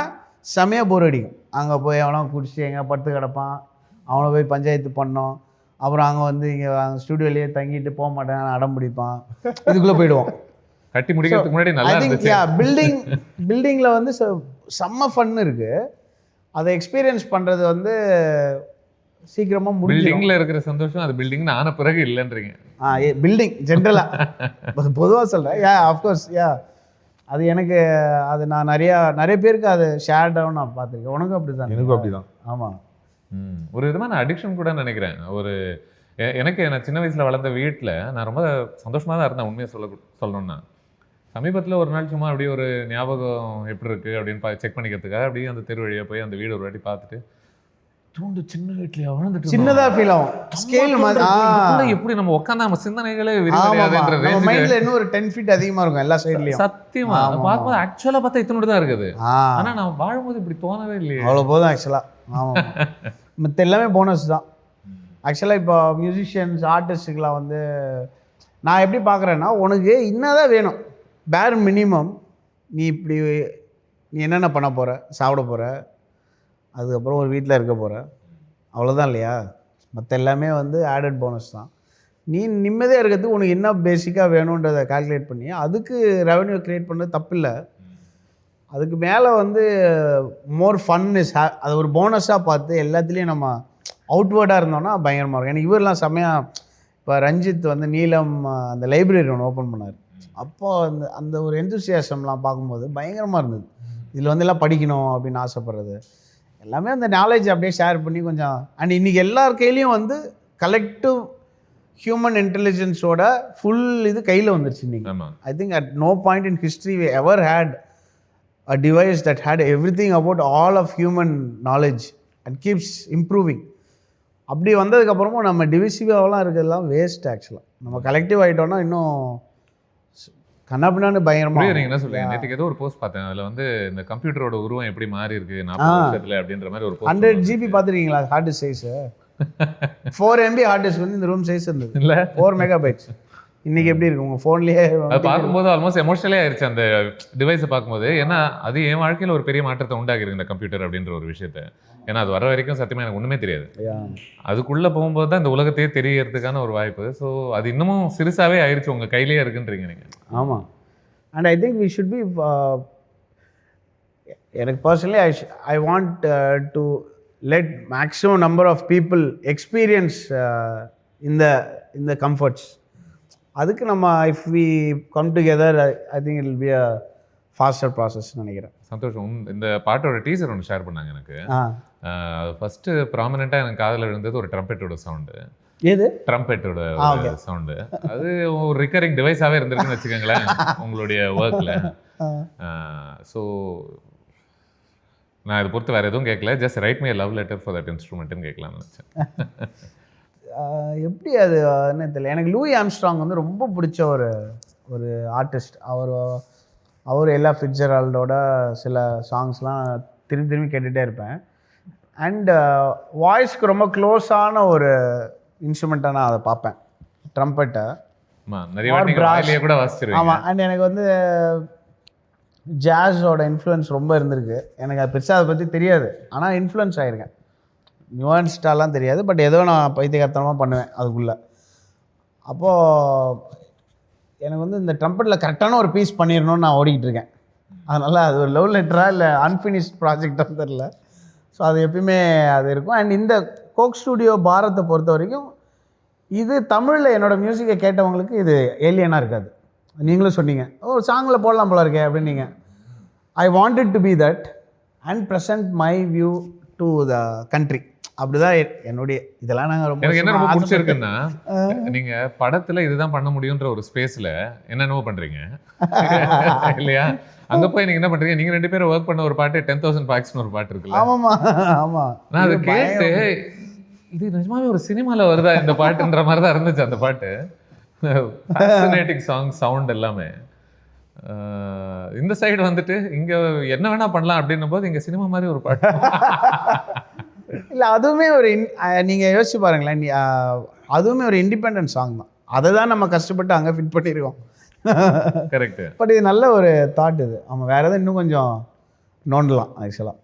செமையாக போர் அடிக்கும். அங்கே போய் அவனா குடிச்சு எங்கே படுத்து கிடப்பான், அவனை போய் பஞ்சாயத்து பண்ணோம், அப்புறம் அங்கே வந்து இங்கே ஸ்டூடியோலேயே தங்கிட்டு போக மாட்டேன் அடம் பிடிப்பான், இதுக்குள்ளே போயிடுவோம். கட்டி முடிக்கிறதுக்கு முன்னாடி நல்லா இருந்துச்சு. பில்டிங்கில் வந்து செம்ம ஃபன் இருக்குது. அதை எக்ஸ்பீரியன்ஸ் பண்ணுறது வந்து சீக்கிரமாக முடியும். பில்டிங்கில் இருக்கிற சந்தோஷம் அது பில்டிங்னு ஆன பிறகு இல்லைன்றீங்க. பில்டிங் ஜென்ரலாக பொதுவாக சொல்கிறேன். அஃப்கோர்ஸ் அது எனக்கு அது நான் நிறைய பேருக்கு அது ஷேர்டாகவும் நான் பார்த்துருக்கேன். உனக்கும் அப்படி தான்? எனக்கும் அப்படி தான். ஆமாம். ஒரு விதமான அடிக்ஷன் கூட நினைக்கிறேன். எனக்கு நான் சின்ன வயசில் வளர்ந்த வீட்டில் நான் ரொம்ப சந்தோஷமாக தான் இருந்தேன். உண்மையை சொல்லணும்னா சமீபத்தில் ஒரு நாள் சும்மா அப்படியே ஒரு ஞாபகம் எப்படி இருக்குது அப்படின்னு செக் பண்ணிக்கிறதுக்காக அப்படியே அந்த தெரு வழியாக போய் அந்த வீடு ஒரு வாட்டி பார்த்துட்டு தூண்டு சின்ன வீட்லயே வாழ்ந்துட்டு சின்னதாக ஃபீல் ஆகும். ஸ்கேல் மாதிரி எப்படி நம்ம உட்காந்து நம்ம சிந்தனைகளே மைண்டில் இன்னும் ஒரு 10 feet அதிகமாக இருக்கும் எல்லா சைட்லையும். சத்தியமா பார்க்கும்போது ஆக்சுவலாக பார்த்தா இத்தனோடு தான் இருக்குது. ஆனால் நான் வாழும்போது இப்படி தோணவே இல்லையே. அவ்வளோ போதும் ஆக்சுவலாக. ஆமாம், மற்ற எல்லாமே போனஸ் தான். ஆக்சுவலாக இப்போ மியூசிஷியன்ஸ் ஆர்டிஸ்ட்டுக்கெலாம் வந்து நான் எப்படி பார்க்குறேன்னா, உனக்கு என்னதான் வேணும், பேர் மினிமம் நீ என்னென்ன பண்ண போகிற, சாப்பிட போகிற, அதுக்கப்புறம் ஒரு வீட்டில் இருக்க போகிற, அவ்வளோதான் இல்லையா? மற்ற எல்லாமே வந்து ஆடட் போனஸ் தான். நீ நிம்மதியாக இருக்கிறதுக்கு உனக்கு என்ன பேசிக்காக வேணுன்றதை கால்குலேட் பண்ணி அதுக்கு ரெவன்யூ க்ரியேட் பண்ணுறது தப்பில்லை. அதுக்கு மேலே வந்து மோர் ஃபன் இஸ் அது ஒரு போனஸாக பார்த்து எல்லாத்துலேயும் நம்ம அவுட்வேர்டாக இருந்தோம்னா பயங்கரமாக இருக்கும். எனக்கு இவரெலாம் செம்மையாக இப்போ ரஞ்சித் வந்து நீலம் அந்த லைப்ரரி ஒன்று ஓப்பன் பண்ணார். அப்போது அந்த ஒரு எந்தூசியாசம்லாம் பார்க்கும்போது பயங்கரமாக இருந்தது. இதில் வந்து எல்லாம் படிக்கணும் அப்படின்னு ஆசைப்படுறது எல்லாமே அந்த நாலேஜ் அப்படியே ஷேர் பண்ணி கொஞ்சம். அண்ட் இன்றைக்கி எல்லார் கையிலையும் வந்து கலெக்டிவ் ஹியூமன் இன்டெலிஜென்ஸோட ஃபுல் இது கையில் வந்துருச்சு இன்றைக்கி. I think at no point in history we ever had a device that had everything about all of human knowledge and keeps improving. அப்படி வந்ததுக்கப்புறமும் நம்ம டிவிசிவாகலாம் இருக்கிறதுலாம் வேஸ்ட். ஆக்சுவலாக நம்ம கலெக்டிவ் ஆகிட்டோம்னா இன்னும் கண்ணாபின்னான்னு பயங்கரமாக. நீங்கள் என்ன சொல்றீங்க? நேற்றுக்கு ஏதோ ஒரு போஸ்ட் பார்த்தேன், அதில் வந்து இந்த கம்ப்யூட்டரோட உருவம் எப்படி மாறி இருக்கு 40 வருஷத்துல அப்படின்ற மாதிரி ஒரு 100 GB பார்த்துருக்கீங்களா? Hard disk size 4 MB hard disk வந்து இந்த ரூம் சைஸ் இருந்தது. இல்லை 4 MB. இன்னைக்கு எப்படி இருக்கு உங்கள் ஃபோன்லேயே? அது பார்க்கும்போது ஆல்மோஸ்ட் எமோஷனலே ஆயிடுச்சு அந்த டிவைஸை பார்க்கும்போது. ஏன்னா அது என் வாழ்க்கையில் ஒரு பெரிய மாற்றத்தை உண்டாகிருக்கு இந்த கம்ப்யூட்டர் அப்படின்ற ஒரு விஷயத்த. ஏன்னா அது வர வரைக்கும் சத்தியமாக எனக்கு ஒன்றுமே தெரியாது. அதுக்குள்ளே போகும்போது தான் இந்த உலகத்தையே தெரியறதுக்கான ஒரு வாய்ப்பு. ஸோ அது இன்னமும் சிறுசாகவே ஆயிடுச்சு, உங்கள் கையிலேயே இருக்குன்றீங்க நீங்கள். ஆமாம். And I think we should be, எனக்கு personally I want to let maximum number of people experience இந்த கம்ஃபர்ட்ஸ். அதுக்கு நம்ம if we come together I think it will be a faster process நினைக்கிறேன். சந்தோஷம். இந்த பாட்டோட டீசர் ஒன்று ஷேர் பண்ணாங்க எனக்கு. ஃபர்ஸ்ட் ப்ராமினெண்ட்டாக எனக்கு காதில் விழுந்தது ஒரு ட்ரம்பெட்டோட சவுண்டு. எது? ட்ரம்பெட்டோட சவுண்டு. அது ஒரு ரிக்கரிங் டிவைஸாகவே இருந்திருக்குன்னு வச்சுக்கோங்களேன் உங்களுடைய ஒர்க்கில். ஸோ நான் இதை பொறுத்து வேறு எதுவும் கேட்கல, just write me love letter for that இன்ஸ்ட்ருமெண்ட்னு கேட்கலாம்னு நினச்சேன். எப்படி அது என்ன தெரியல. எனக்கு லூயி ஆம்ஸ்ட்ராங் வந்து ரொம்ப பிடிச்ச ஒரு ஆர்டிஸ்ட். அவர் எல்லா ஃபிட்ஜெரால்டோட சில சாங்ஸ்லாம் திரும்பி கேட்டுகிட்டே இருப்பேன். அண்ட் வாய்ஸ்க்கு ரொம்ப க்ளோஸான ஒரு இன்ஸ்ட்ருமெண்ட்டாக நான் அதை பார்ப்பேன், ட்ரம்பெட்டை. ஆமாம். அண்ட் எனக்கு வந்து ஜாஸோட இன்ஃப்ளூயன்ஸ் ரொம்ப இருந்திருக்கு. எனக்கு அது பெருசாக அதை பற்றி தெரியாது, ஆனால் இன்ஃப்ளூயன்ஸ் ஆகிருக்கேன். நியூவான்ஸ்டாலாம் தெரியாது, பட் ஏதோ நான் பைத்தியகார்த்தனமாக பண்ணுவேன் அதுக்குள்ளே. அப்போது எனக்கு வந்து இந்த ட்ரம்பெட்டில் கரெக்டான ஒரு பீஸ் பண்ணிடணும்னு நான் ஓடிக்கிட்டு இருக்கேன். அதனால் அது ஒரு லவ் லெட்டராக இல்லை அன்ஃபினிஷ்ட் ப்ராஜெக்டாக தெரில. ஸோ அது எப்பயுமே அது இருக்கும். அண்ட் இந்த கோக் ஸ்டூடியோ பாரத்தை பொறுத்த வரைக்கும் இது தமிழில் என்னோடய மியூசிக்கை கேட்டவங்களுக்கு இது ஏலியனாக இருக்காது. நீங்களும் சொன்னீங்க சாங்கில் போடலாம் போல இருக்கே அப்படின்னு. நீங்கள் I wanted to be that and present my view to the country. அப்படிதான் என்னுடைய இதெல்லாம் நாங்கள் ரொம்ப எனக்கு என்ன ரொம்ப பிடிச்சிருக்குன்னா, நீங்கள் படத்தில் இதுதான் பண்ண முடியுன்ற ஒரு ஸ்பேஸில் என்னென்னவோ பண்ணுறீங்க இல்லையா? அங்கே போய் நீங்கள் என்ன பண்ணுறீங்க, நீங்கள் 2 பேரும் ஒர்க் பண்ண ஒரு பாட்டு 10,000 பாக்ஸ்னு ஒரு பாட்டு இருக்குல்ல? ஆமாம். நான் அதை கேட்டு இது நிஜமாவே ஒரு சினிமாவில் வருதா இந்த பாட்டுன்ற மாதிரி தான் இருந்துச்சு அந்த பாட்டு. ஃபேசினேட்டிங் சாங், சவுண்ட் எல்லாமே. இந்த சைடு வந்துட்டு இங்கே என்ன வேணா பண்ணலாம் அப்படின்னும் போது இங்கே சினிமா மாதிரி ஒரு பாட்டு. இல்லை அதுவுமே ஒரு நீங்கள் யோசிச்சு பாருங்களேன், அதுவுமே ஒரு இண்டிபெண்டன்ட் சாங் தான். அதை தான் நம்ம கஷ்டப்பட்டு அங்கே ஃபிட் பண்ணியிருக்கோம். கரெக்ட். பட் இது நல்ல ஒரு தாட் இது. ஆமாம், வேறு எதாவது இன்னும் கொஞ்சம் நோண்டலாம் ஆக்சுவலாக.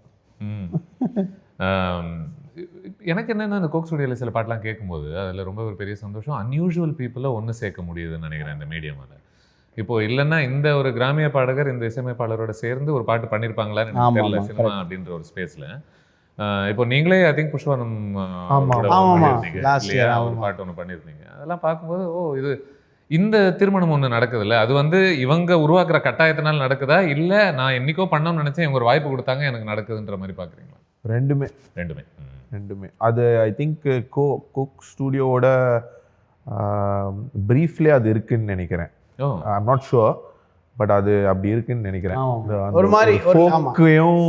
எனக்கு என்னென்னா இந்த கோக் ஸ்டுடியோவில் சில பாட்டெலாம் கேட்கும்போது அதில் ரொம்ப ஒரு பெரிய சந்தோஷம், அன்யூஷுவல் பீப்புளை ஒன்று சேர்க்க முடியுதுன்னு நினைக்கிறேன் இந்த மீடியமில். இப்போது இல்லைன்னா இந்த ஒரு கிராமிய பாடகர் இந்த இசையமைப்பாளரோட சேர்ந்து ஒரு பாட்டு பண்ணியிருப்பாங்களான்னு எனக்கு தெரியல சினிமா அப்படின்ற ஒரு ஸ்பேஸில். இப்போ நீங்களே ஐ திங்க் புஷ்பவனம் இல்லையா ஒரு பாட்டு ஒன்று பண்ணியிருந்தீங்க. அதெல்லாம் பார்க்கும்போது இது இந்த திருமணம் ஒன்று நடக்குதுல்ல, அது வந்து இவங்க உருவாக்குற கட்டாயத்தினால் நடக்குதா இல்லை நான் என்னைக்கோ பண்ணணும்னு நினச்சேன் இவங்க ஒரு வாய்ப்பு கொடுத்தாங்க எனக்கு நடக்குதுன்ற மாதிரி பார்க்குறீங்களா? ரெண்டுமே. அது ஐ திங்க் கோக் ஸ்டுடியோவோட ப்ரீஃப்லேயே அது இருக்குன்னு நினைக்கிறேன். I am not sure, but அது அப்படி இருக்குன்னு நினைக்கிறேன். ஒரு மாதிரி ஃபோக்கையும்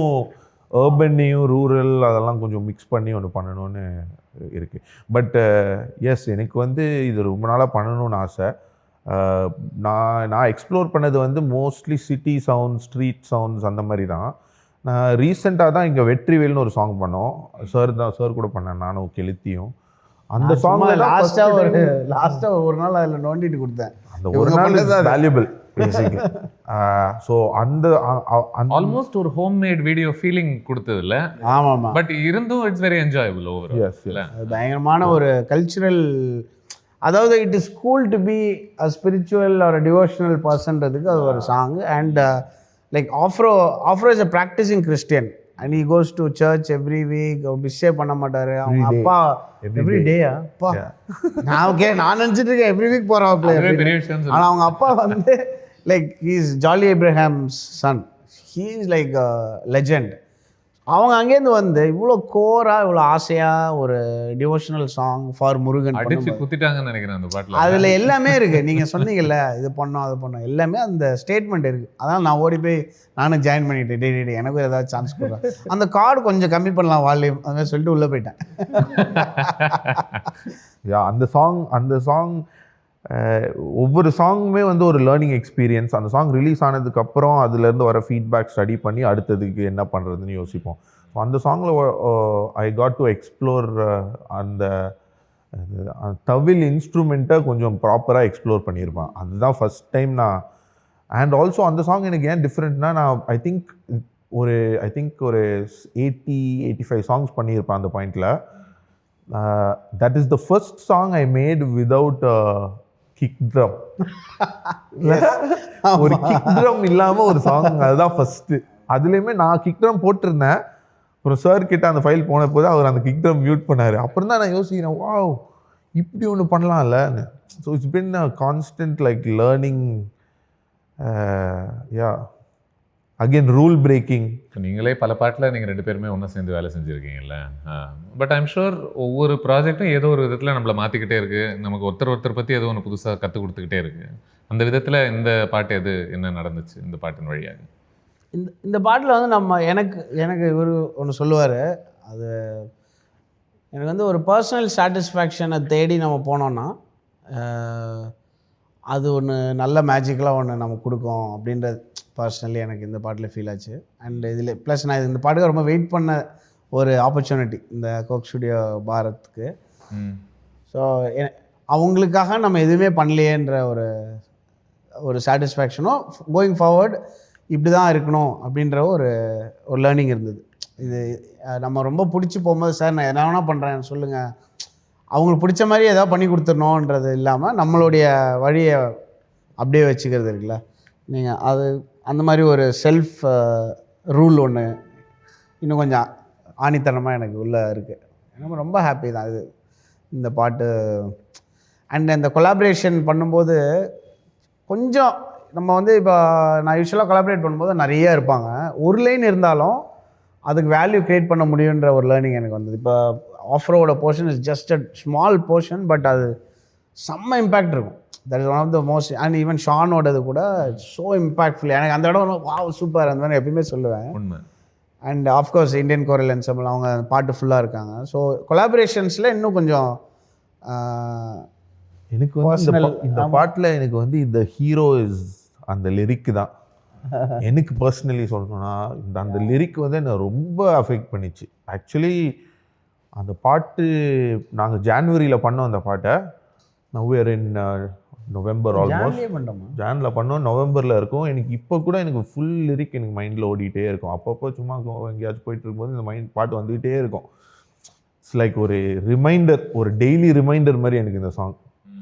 அர்பனையும் ரூரல் அதெல்லாம் கொஞ்சம் மிக்ஸ் பண்ணி ஒன்று பண்ணணும்னு இருக்குது. பட் எஸ், எனக்கு வந்து இது ரொம்ப நாளாக பண்ணணும்னு ஆசை. நான் எக்ஸ்ப்ளோர் பண்ணது வந்து mostly city sounds, street sounds அந்த மாதிரி தான். நான் ரீசெண்டாக தான் இங்கே வெற்றிவேல்னு ஒரு சாங் பண்ணோம். சார் கூட பண்ணேன், நானும் கெளுத்தியும். அந்த சாங் லாஸ்ட்டாக ஒரு நாள் அதில் நோண்டிட்டு கொடுத்தேன். அந்த ஒரு நாள் வேல்யூபிள் பேசிக்லி. ஸோ அந்த ஆல்மோஸ்ட் ஒரு ஹோம் மேட் வீடியோ ஃபீலிங் கொடுத்ததில்ல. ஆமாம், பட் இருந்தும் இட்ஸ் வெரி என்ஜாயபிள் ஓவர். பயங்கரமான ஒரு கல்ச்சுரல், அதாவது it is cool to be a spiritual or a devotional பர்சன்றதுக்கு அது ஒரு song. And like Afro is a practicing Christian and he goes to church every week. மிஸ்ஸே பண்ண மாட்டார். அவங்க அப்பா எவ்ரி டேயா அப்பா நான் நினச்சிட்டு இருக்கேன் எவ்ரி வீக் போகிறாப்ல. ஆனால் அவங்க அப்பா வந்து like he is Jolly Abraham's son. He is like legend. அவங்க அங்கேருந்து வந்து இவ்வளோ கோராக இவ்வளோ ஆசையாக ஒரு டிவோஷனல் சாங் ஃபார் முருகன் அடிச்சு குத்திட்டாங்கன்னு நினைக்கிறேன் அந்த பாட்டில். அதில் எல்லாமே இருக்குது. நீங்கள் சொன்னீங்கல்ல இது பண்ணோம் அது பண்ணோம், எல்லாமே அந்த ஸ்டேட்மெண்ட் இருக்குது. அதனால் நான் ஓடி போய் நானும் ஜாயின் பண்ணிட்டேன். டே எனக்கும் ஏதாவது சான்ஸ் கொடுறேன், அந்த கார்டு கொஞ்சம் கம்மி பண்ணலாம் வால்யூம் அந்த சொல்லிட்டு உள்ளே போயிட்டேன். அந்த சாங் ஒவ்வொரு சாங்குமே வந்து ஒரு லேர்னிங் எக்ஸ்பீரியன்ஸ். அந்த சாங் ரிலீஸ் ஆனதுக்கப்புறம் அதுலேருந்து வர ஃபீட்பேக் ஸ்டடி பண்ணி அடுத்ததுக்கு என்ன பண்ணுறதுன்னு யோசிப்போம். ஸோ அந்த சாங்கில் ஐ காட் டு எக்ஸ்ப்ளோர் அந்த தவில் இன்ஸ்ட்ருமெண்ட்டை கொஞ்சம் ப்ராப்பராக எக்ஸ்ப்ளோர் பண்ணியிருப்பேன். அதுதான் ஃபஸ்ட் டைம் நான். அண்ட் ஆல்சோ அந்த சாங் எனக்கு ஏன் டிஃப்ரெண்ட்னா, நான் ஐ திங்க் ஒரு 80-85 சாங்ஸ் பண்ணியிருப்பேன் அந்த பாயிண்டில். That is the first song I made without kick drum. ஒரு கிக் ட்ரம் இல்லாமல் ஒரு சாங், அதுதான் ஃபஸ்ட்டு. அதுலேயுமே நான் கிக் ட்ரம் போட்டிருந்தேன். அப்புறம் சார் கிட்ட அந்த ஃபைல் போன போது அவர் அந்த கிக் ட்ரம் மியூட் பண்ணார். அப்புறம் தான் நான் யோசிக்கிறேன், வாவ் இப்படி ஒன்று பண்ணலாம்லன்னு. So it's been a constant like learning. Again rule breaking. நீங்களே பல பாட்டில் நீங்கள் 2 பேருமே ஒன்றா சேர்ந்து வேலை செஞ்சுருக்கீங்கல்ல. பட் ஐம் ஷுர் ஒவ்வொரு ப்ராஜெக்ட்டும் ஏதோ ஒரு விதத்தில் நம்மளை மாற்றிக்கிட்டே இருக்குது. நமக்கு ஒருத்தர் பற்றி ஏதோ ஒன்று புதுசாக கற்றுக் கொடுத்துக்கிட்டே இருக்குது. அந்த விதத்தில் இந்த பாட்டு என்ன நடந்துச்சு இந்த பாட்டின் வழியாக? இந்த பாட்டில் வந்து எனக்கு இவர் ஒன்று சொல்லுவார். அது எனக்கு வந்து ஒரு பர்சனல் சாட்டிஸ்ஃபேக்ஷனை தேடி நம்ம போனோன்னா அது ஒன்று நல்ல மேஜிக்கலாக ஒன்று நமக்கு கொடுக்கும் அப்படின்றது பர்சனலி எனக்கு இந்த பாட்டில் ஃபீல் ஆச்சு. அண்ட் இதில் ப்ளஸ் நான் இந்த பாட்டுக்கு ரொம்ப வெயிட் பண்ண ஒரு ஆப்பர்ச்சுனிட்டி இந்த கோக் ஸ்டுடியோ பாரத்துக்கு. ஸோ அவங்களுக்காக நம்ம எதுவுமே பண்ணலையேன்ற ஒரு சாட்டிஸ்ஃபேக்ஷனும் கோயிங் ஃபார்வர்ட் இப்படி தான் இருக்கணும் அப்படின்ற ஒரு லேர்னிங் இருந்தது. இது நம்ம ரொம்ப பிடிச்சி போகும்போது சார் நான் என்ன வேணால் பண்ணுறேன் சொல்லுங்கள், அவங்களுக்கு பிடிச்ச மாதிரி ஏதாவது பண்ணி கொடுத்துடணுன்றது இல்லாமல் நம்மளுடைய வழியை அப்படியே வச்சுக்கிறது இருக்குல்ல. நீங்கள் அது அந்த மாதிரி ஒரு செல்ஃப் ரூல் ஒன்று இன்னும் கொஞ்சம் ஆணித்தனமாக எனக்கு உள்ளே இருக்குது. எனக்கு ரொம்ப ஹாப்பி தான் இது இந்த பாட்டு. அண்ட் இந்த கொலாபரேஷன் பண்ணும்போது கொஞ்சம் நம்ம வந்து இப்போ நான் யூஸ்வலாக கொலாபரேட் பண்ணும்போது நிறைய இருப்பாங்க. ஒரு லைன் இருந்தாலும் அதுக்கு வேல்யூ க்ரியேட் பண்ண முடியுன்ற ஒரு லேர்னிங் எனக்கு வந்தது. இப்போ ஆஃப்ரோட portion is just a small portion, but அது செம்ம இம்பேக்ட் இருக்கும். That is one of the most. And even ஷானோடது கூட ஸோ இம்பேக்ட்ஃபுல். எனக்கு அந்த இடம் வாவ் சூப்பர் அந்த மாதிரி எப்பயுமே சொல்லுவேன். And of course Indian choral ensemble அவங்க பாட்டு ஃபுல்லாக இருக்காங்க. ஸோ கொலாபரேஷன்ஸில் இன்னும் கொஞ்சம் எனக்கு வந்து இந்த பாட்டில் எனக்கு வந்து இந்த ஹீரோ இஸ் அந்த லிரிக்கு தான். எனக்கு பர்சனலி சொல்லணும்னா அந்த லிரிக் வந்து என்னை ரொம்ப அஃபெக்ட் பண்ணிச்சு. ஆக்சுவலி அந்த பாட்டு நாங்கள் ஜான்வரியில் பண்ணோம். அந்த பாட்டை நவ்வேர் இன் நவம்பர் ஆல்மோஸ்ட் ஜானில் பண்ணோம், நவம்பரில் இருக்கும். எனக்கு இப்போ கூட எனக்கு ஃபுல் லிரிக் எனக்கு மைண்டில் ஓடிட்டே இருக்கும். அப்பப்போ சும்மா எங்கேயாச்சும் போயிட்டு இருக்கும்போது இந்த பாட்டு வந்துக்கிட்டே இருக்கும். இட்ஸ் லைக் ஒரு ரிமைண்டர், ஒரு டெய்லி ரிமைண்டர் மாதிரி எனக்கு இந்த சாங்.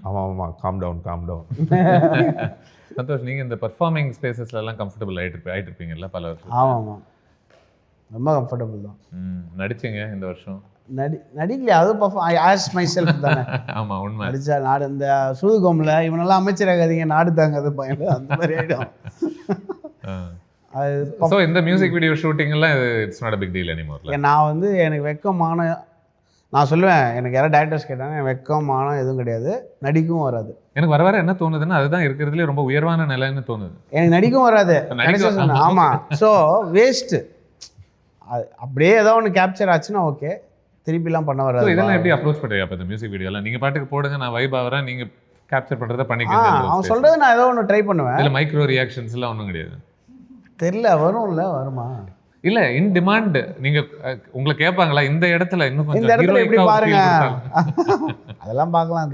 ஆமாம், காம் டவுன். சந்தோஷ், நீங்கள் இந்த பர்ஃபார்மிங் ஸ்பேசஸ்லாம் கம்ஃபர்டபுள் ஆகிட்டு இருப்பீங்கல்ல பல வருஷம்? ஆமாம், ரொம்ப கம்ஃபர்டபுள் தான். நடிச்சிங்க இந்த வருஷம்? நடிக்கலையே, அது ஆஸ் மை செல்ஃப் தானே. ஆமாம், உண்மை. நடிச்சா நாடு இந்த சூதுகோமில் இவனெல்லாம் அமைச்சராகாதீங்க, நாடு தாங்காது பையன், அந்த மாதிரி ஆகிடும். ஸோ இந்த மியூசிக் வீடியோ ஷூட்டிங்லாம் it's not a big deal anymore. நான் வந்து எனக்கு வெக்கமான, நான் சொல்லுவேன், எனக்கு யாராவது டேரக்டர்ஸ் கேட்டாங்க, எனக்கு வெக்கமான எதுவும் கிடையாது, நடிக்கவும் வராது. எனக்கு வர என்ன தோணுதுன்னா, அதுதான் இருக்கிறதுலே ரொம்ப உயர்வான நிலைன்னு தோணுது. எனக்கு நடிக்கவும் வராது. ஆமாம், ஸோ வேஸ்ட்டு. அது அப்படியே ஏதோ ஒன்று கேப்சர் ஆச்சுன்னா ஓகே, திருப்பிலாம் பண்ண வராது. இதெல்லாம் எப்படி அப்ரோச் பண்ணுறீங்க அப்போ இந்த மியூசிக் வீடியோலாம்? நீங்கள் பாட்டுக்கு போடுங்க, நான் வைப் ஆகிறேன், நீங்கள் கேப்சர் பண்ணுறதை பண்ணிக்கோங்க. அவன் சொல்கிறது நான் ஏதோ ஒன்று ட்ரை பண்ணுவேன். இல்லை மைக்ரோ ரியாக்ஷன்ஸ்லாம் ஒன்றும் கிடையாது? தெரியல, வரும்ல, வருமா? இல்லை, இன் டிமாண்ட். நீங்கள் உங்களை கேட்பாங்களா இந்த இடத்துல இன்னும் கொஞ்சம் இந்த இடத்துல எப்படி பாருங்க, அதெல்லாம் பார்க்கலாம்.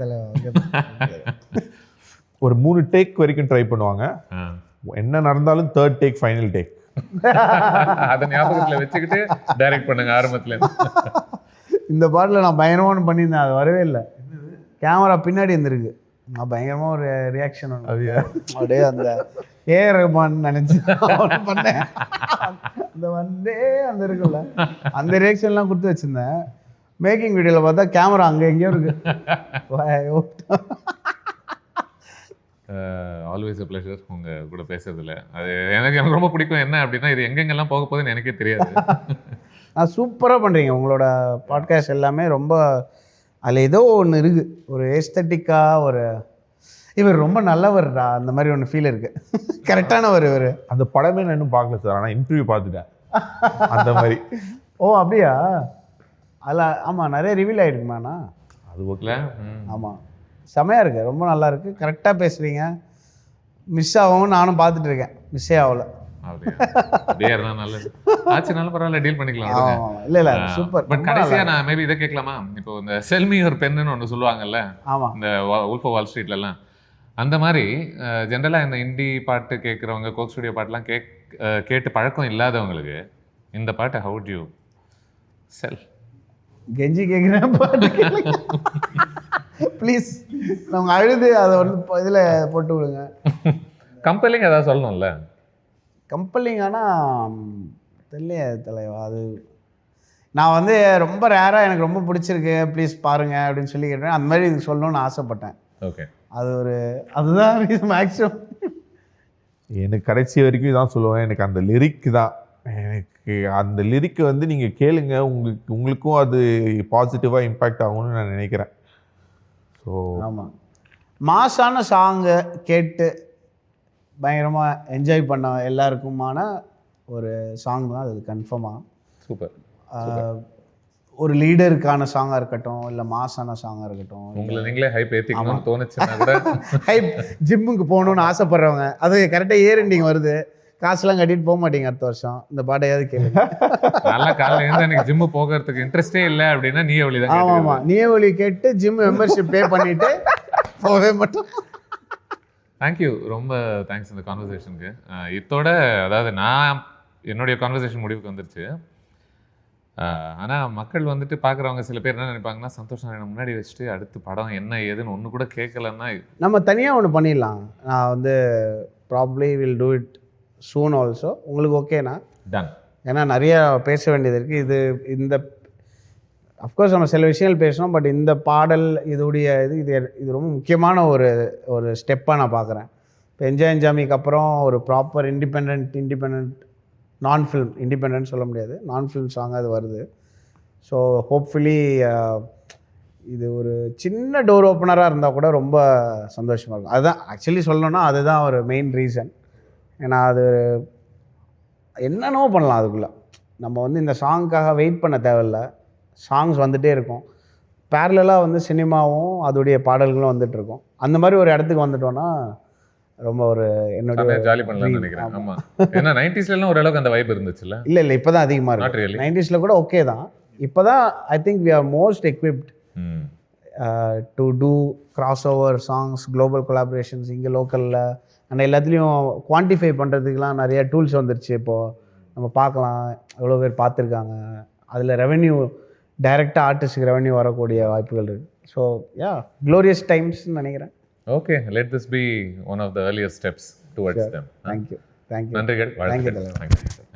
ஒரு 3 டேக் வரைக்கும் ட்ரை பண்ணுவாங்க. என்ன நடந்தாலும் 3rd டேக் ஃபைனல் டேக். அதை ஞாபகத்தில் வச்சுக்கிட்டு டைரக்ட் பண்ணுங்க ஆரம்பத்தில். இந்த பாட்டில் நான் பயங்கரமான பண்ணியிருந்தேன், அது வரவே இல்லை. கேமரா பின்னாடி இருந்திருக்கு, நான் பயங்கரமாக ஒரு ரியாக்ஷன் அப்படியே அந்த ரஹ்மான் நினச்சி பண்ணேன். அந்த அந்த இருக்குல்ல, அந்த ரியாக்ஷன்லாம் கொடுத்து வச்சுருந்தேன். மேக்கிங் வீடியோவில் பார்த்தா கேமரா அங்கே எங்கேயோ இருக்கு. ஆல்வேஸ் அ ப்ளஷர் உங்கள் கூட பேசுறதுல. அது எனக்கு ரொம்ப பிடிக்கும். என்ன அப்படின்னா, இது எங்கெங்கெல்லாம் போக போகுதுன்னு எனக்கே தெரியாது. நான் சூப்பராக பண்ணுறீங்க. உங்களோட பாட்காஸ்ட் எல்லாமே ரொம்ப, அதில் ஏதோ ஒன்று இருக்குது, ஒரு ஏஸ்தட்டிக்காக, ஒரு இவர் ரொம்ப நல்லவர்டா அந்த மாதிரி ஒன்று ஃபீல் இருக்குது. கரெக்டானவர் இவர். அந்த படமே நான் இன்னும் பார்க்கல சார், ஆனால் இன்டர்வியூ பார்த்துட்டேன் அந்த மாதிரி. ஓ அப்படியா? அதில் ஆமாம், நிறைய ரிவீல் ஆகிருக்குமாண்ணா அது ஓகே. ஆமாம், செமையாக இருக்குது, ரொம்ப நல்லா இருக்குது, கரெக்டாக பேசுகிறீங்க. மிஸ் ஆகும், நானும் பார்த்துட்டு இருக்கேன், மிஸ்ஸே ஆகலை. நல்லது ஆச்சுனாலும் பரவாயில்ல, டீல் பண்ணிக்கலாம். இல்லை சூப்பர். பட் கடைசியா நான் மேபி இதை கேட்கலாமா? இப்போ இந்த செல்மி ஒரு பெண்ணுன்னு ஒன்று சொல்லுவாங்கல்ல, இந்த உல்ஃப் ஆஃப் வால் ஸ்ட்ரீட்லலாம், அந்த மாதிரி ஜென்ரலாக இந்த ஹிந்தி பாட்டு கேட்குறவங்க, கோக் ஸ்டுடியோ பாட்டுலாம் கேட்டு பழக்கம் இல்லாதவங்களுக்கு இந்த பாட்டு ஹவு டு யூ செல்? கெஞ்சி கேட்குறேன் பாட்டு ப்ளீஸ், நம்ம அழுது அதை வந்து இதில் போட்டு விடுங்க. கம்பெல்லிங் ஏதாவது சொல்லணும்ல? கம்பெல்லிங் ஆனால் தெரியலையே தலைவா. அது நான் வந்து ரொம்ப ரேராக எனக்கு ரொம்ப பிடிச்சிருக்கு ப்ளீஸ் பாருங்கள் அப்படின்னு சொல்லி கேட்டேன். அந்த மாதிரி இதுக்கு சொல்லணும்னு ஆசைப்பட்டேன். ஓகே, அது அதுதான் மேக்ஸிமம். எனக்கு கடைசி வரைக்கும் இதான் சொல்லுவேன், எனக்கு அந்த லிரிக் தான். எனக்கு அந்த லிரிக்கை வந்து நீங்கள் கேளுங்க, உங்களுக்கும் அது பாசிட்டிவாக இம்பேக்ட் ஆகும்னு நான் நினைக்கிறேன். ஸோ ஆமாம், மாஸான சாங்கை கேட்டு பயங்கரமாக என்ஜாய் பண்ண எல்லாருக்குமான ஒரு சாங் தான் அது, கன்ஃபார்மாக. சூப்பர். ஒரு லீடருக்கான சாங்காக இருக்கட்டும், இல்லை மாஸான சாங்காக இருக்கட்டும், உங்களை நீங்களே ஹைப் ஏற்றிக்கணும்னு தோணுச்சுன்னா கூட, ஹைப் ஜிம்முக்கு போகணுன்னு ஆசைப்படுறவங்க, அது கரெக்டாக ஏரெண்டிங் வருது, காசுலாம் கட்டிட்டு போக மாட்டீங்க அடுத்த வருஷம், இந்த பாட்டையாவது கேளுங்க. நல்லா காலையில் இருந்து எனக்கு ஜிம்மு போகிறதுக்கு இன்ட்ரெஸ்டே இல்லை அப்படின்னா நீ ஒளி தான். ஆமாம், நீ ஒளி கேட்டு ஜிம் மெம்பர்ஷிப் பே பண்ணிவிட்டு போகவே மாட்டோம். தேங்க்யூ, ரொம்ப தேங்க்ஸ் இந்த கான்வர்சேஷனுக்கு. இதோட அதாவது நான் என்னுடைய கான்வர்சேஷன் முடிவுக்கு வந்துருச்சு. ஆனால் மக்கள் வந்துட்டு பார்க்குறவங்க சில பேர் என்ன நினைப்பாங்கன்னா, சந்தோஷ் நாராயணன் முன்னாடி வச்சுட்டு அடுத்து படம் என்ன ஏதுன்னு ஒன்று கூட கேட்கலன்னா, நம்ம தனியாக ஒன்று பண்ணிடலாம். நான் வந்து probably will do it soon also. உங்களுக்கு ஓகேனா? டன். ஏன்னா நிறைய பேச வேண்டியது இருக்குது. இந்த அஃப்கோர்ஸ் நம்ம சில விஷயங்கள் பேசணும், பட் இந்த பாடல் இதோடைய இது ரொம்ப முக்கியமான ஒரு ஸ்டெப்பாக நான் பார்க்குறேன். இப்போ என்ஜாய் என்ஜாமிக்கு அப்புறம் ஒரு ப்ராப்பர் இண்டிபெண்ட் நான் ஃபில்ம், இண்டிபெண்ட் சொல்ல முடியாது, நான் ஃபில்ம் சாங் அது வருது. ஸோ ஹோப்ஃபுல்லி இது ஒரு சின்ன டோர் ஓப்பனராக இருந்தால் கூட ரொம்ப சந்தோஷமாக இருக்கும். அதுதான் ஆக்சுவலி சொல்லணும்னா அதுதான் ஒரு மெயின் ரீசன். ஏன்னா அது என்னென்னவோ பண்ணலாம் அதுக்குள்ளே. நம்ம வந்து இந்த சாங்க்காக வெயிட் பண்ண தேவையில்லை, சாங்ஸ் வந்துகிட்டே இருக்கும். பேரலாக வந்து சினிமாவும் அதோடைய பாடல்களும் வந்துட்டுருக்கும். அந்த மாதிரி ஒரு இடத்துக்கு வந்துட்டோன்னா ரொம்ப ஒரு என்னுடைய ஜாலி பண்ணலாம்னு நினைக்கிறேன். ஆமாம், ஏன்னா 90ஸ்லாம் ஓரளவுக்கு அந்த வைப் இருந்துச்சுல்ல. இல்லை இப்போ தான் அதிகமாக இருக்குது. 90ஸ்ல கூட ஓகே தான். இப்போ தான் I think we are most equipped to do cross over songs, global collaborations இங்கே லோக்கலில் அண்ட் எல்லாத்துலேயும் குவான்டிஃபை பண்ணுறதுக்கெலாம் நிறைய டூல்ஸ் வந்துருச்சு. இப்போது நம்ம பார்க்கலாம் எவ்வளோ பேர் பார்த்துருக்காங்க, அதில் ரெவென்யூ டைரெக்டாக ஆர்டிஸ்ட்டுக்கு ரெவன்யூ வரக்கூடிய வாய்ப்புகள் இருக்குது. ஸோ யா க்ளோரியஸ் டைம்ஸ்னு நினைக்கிறேன். Okay, let this be one of the earliest steps towards them. Thank you. நன்றிகள், தேங்க்யூ. வாழ்த்துக்கள்.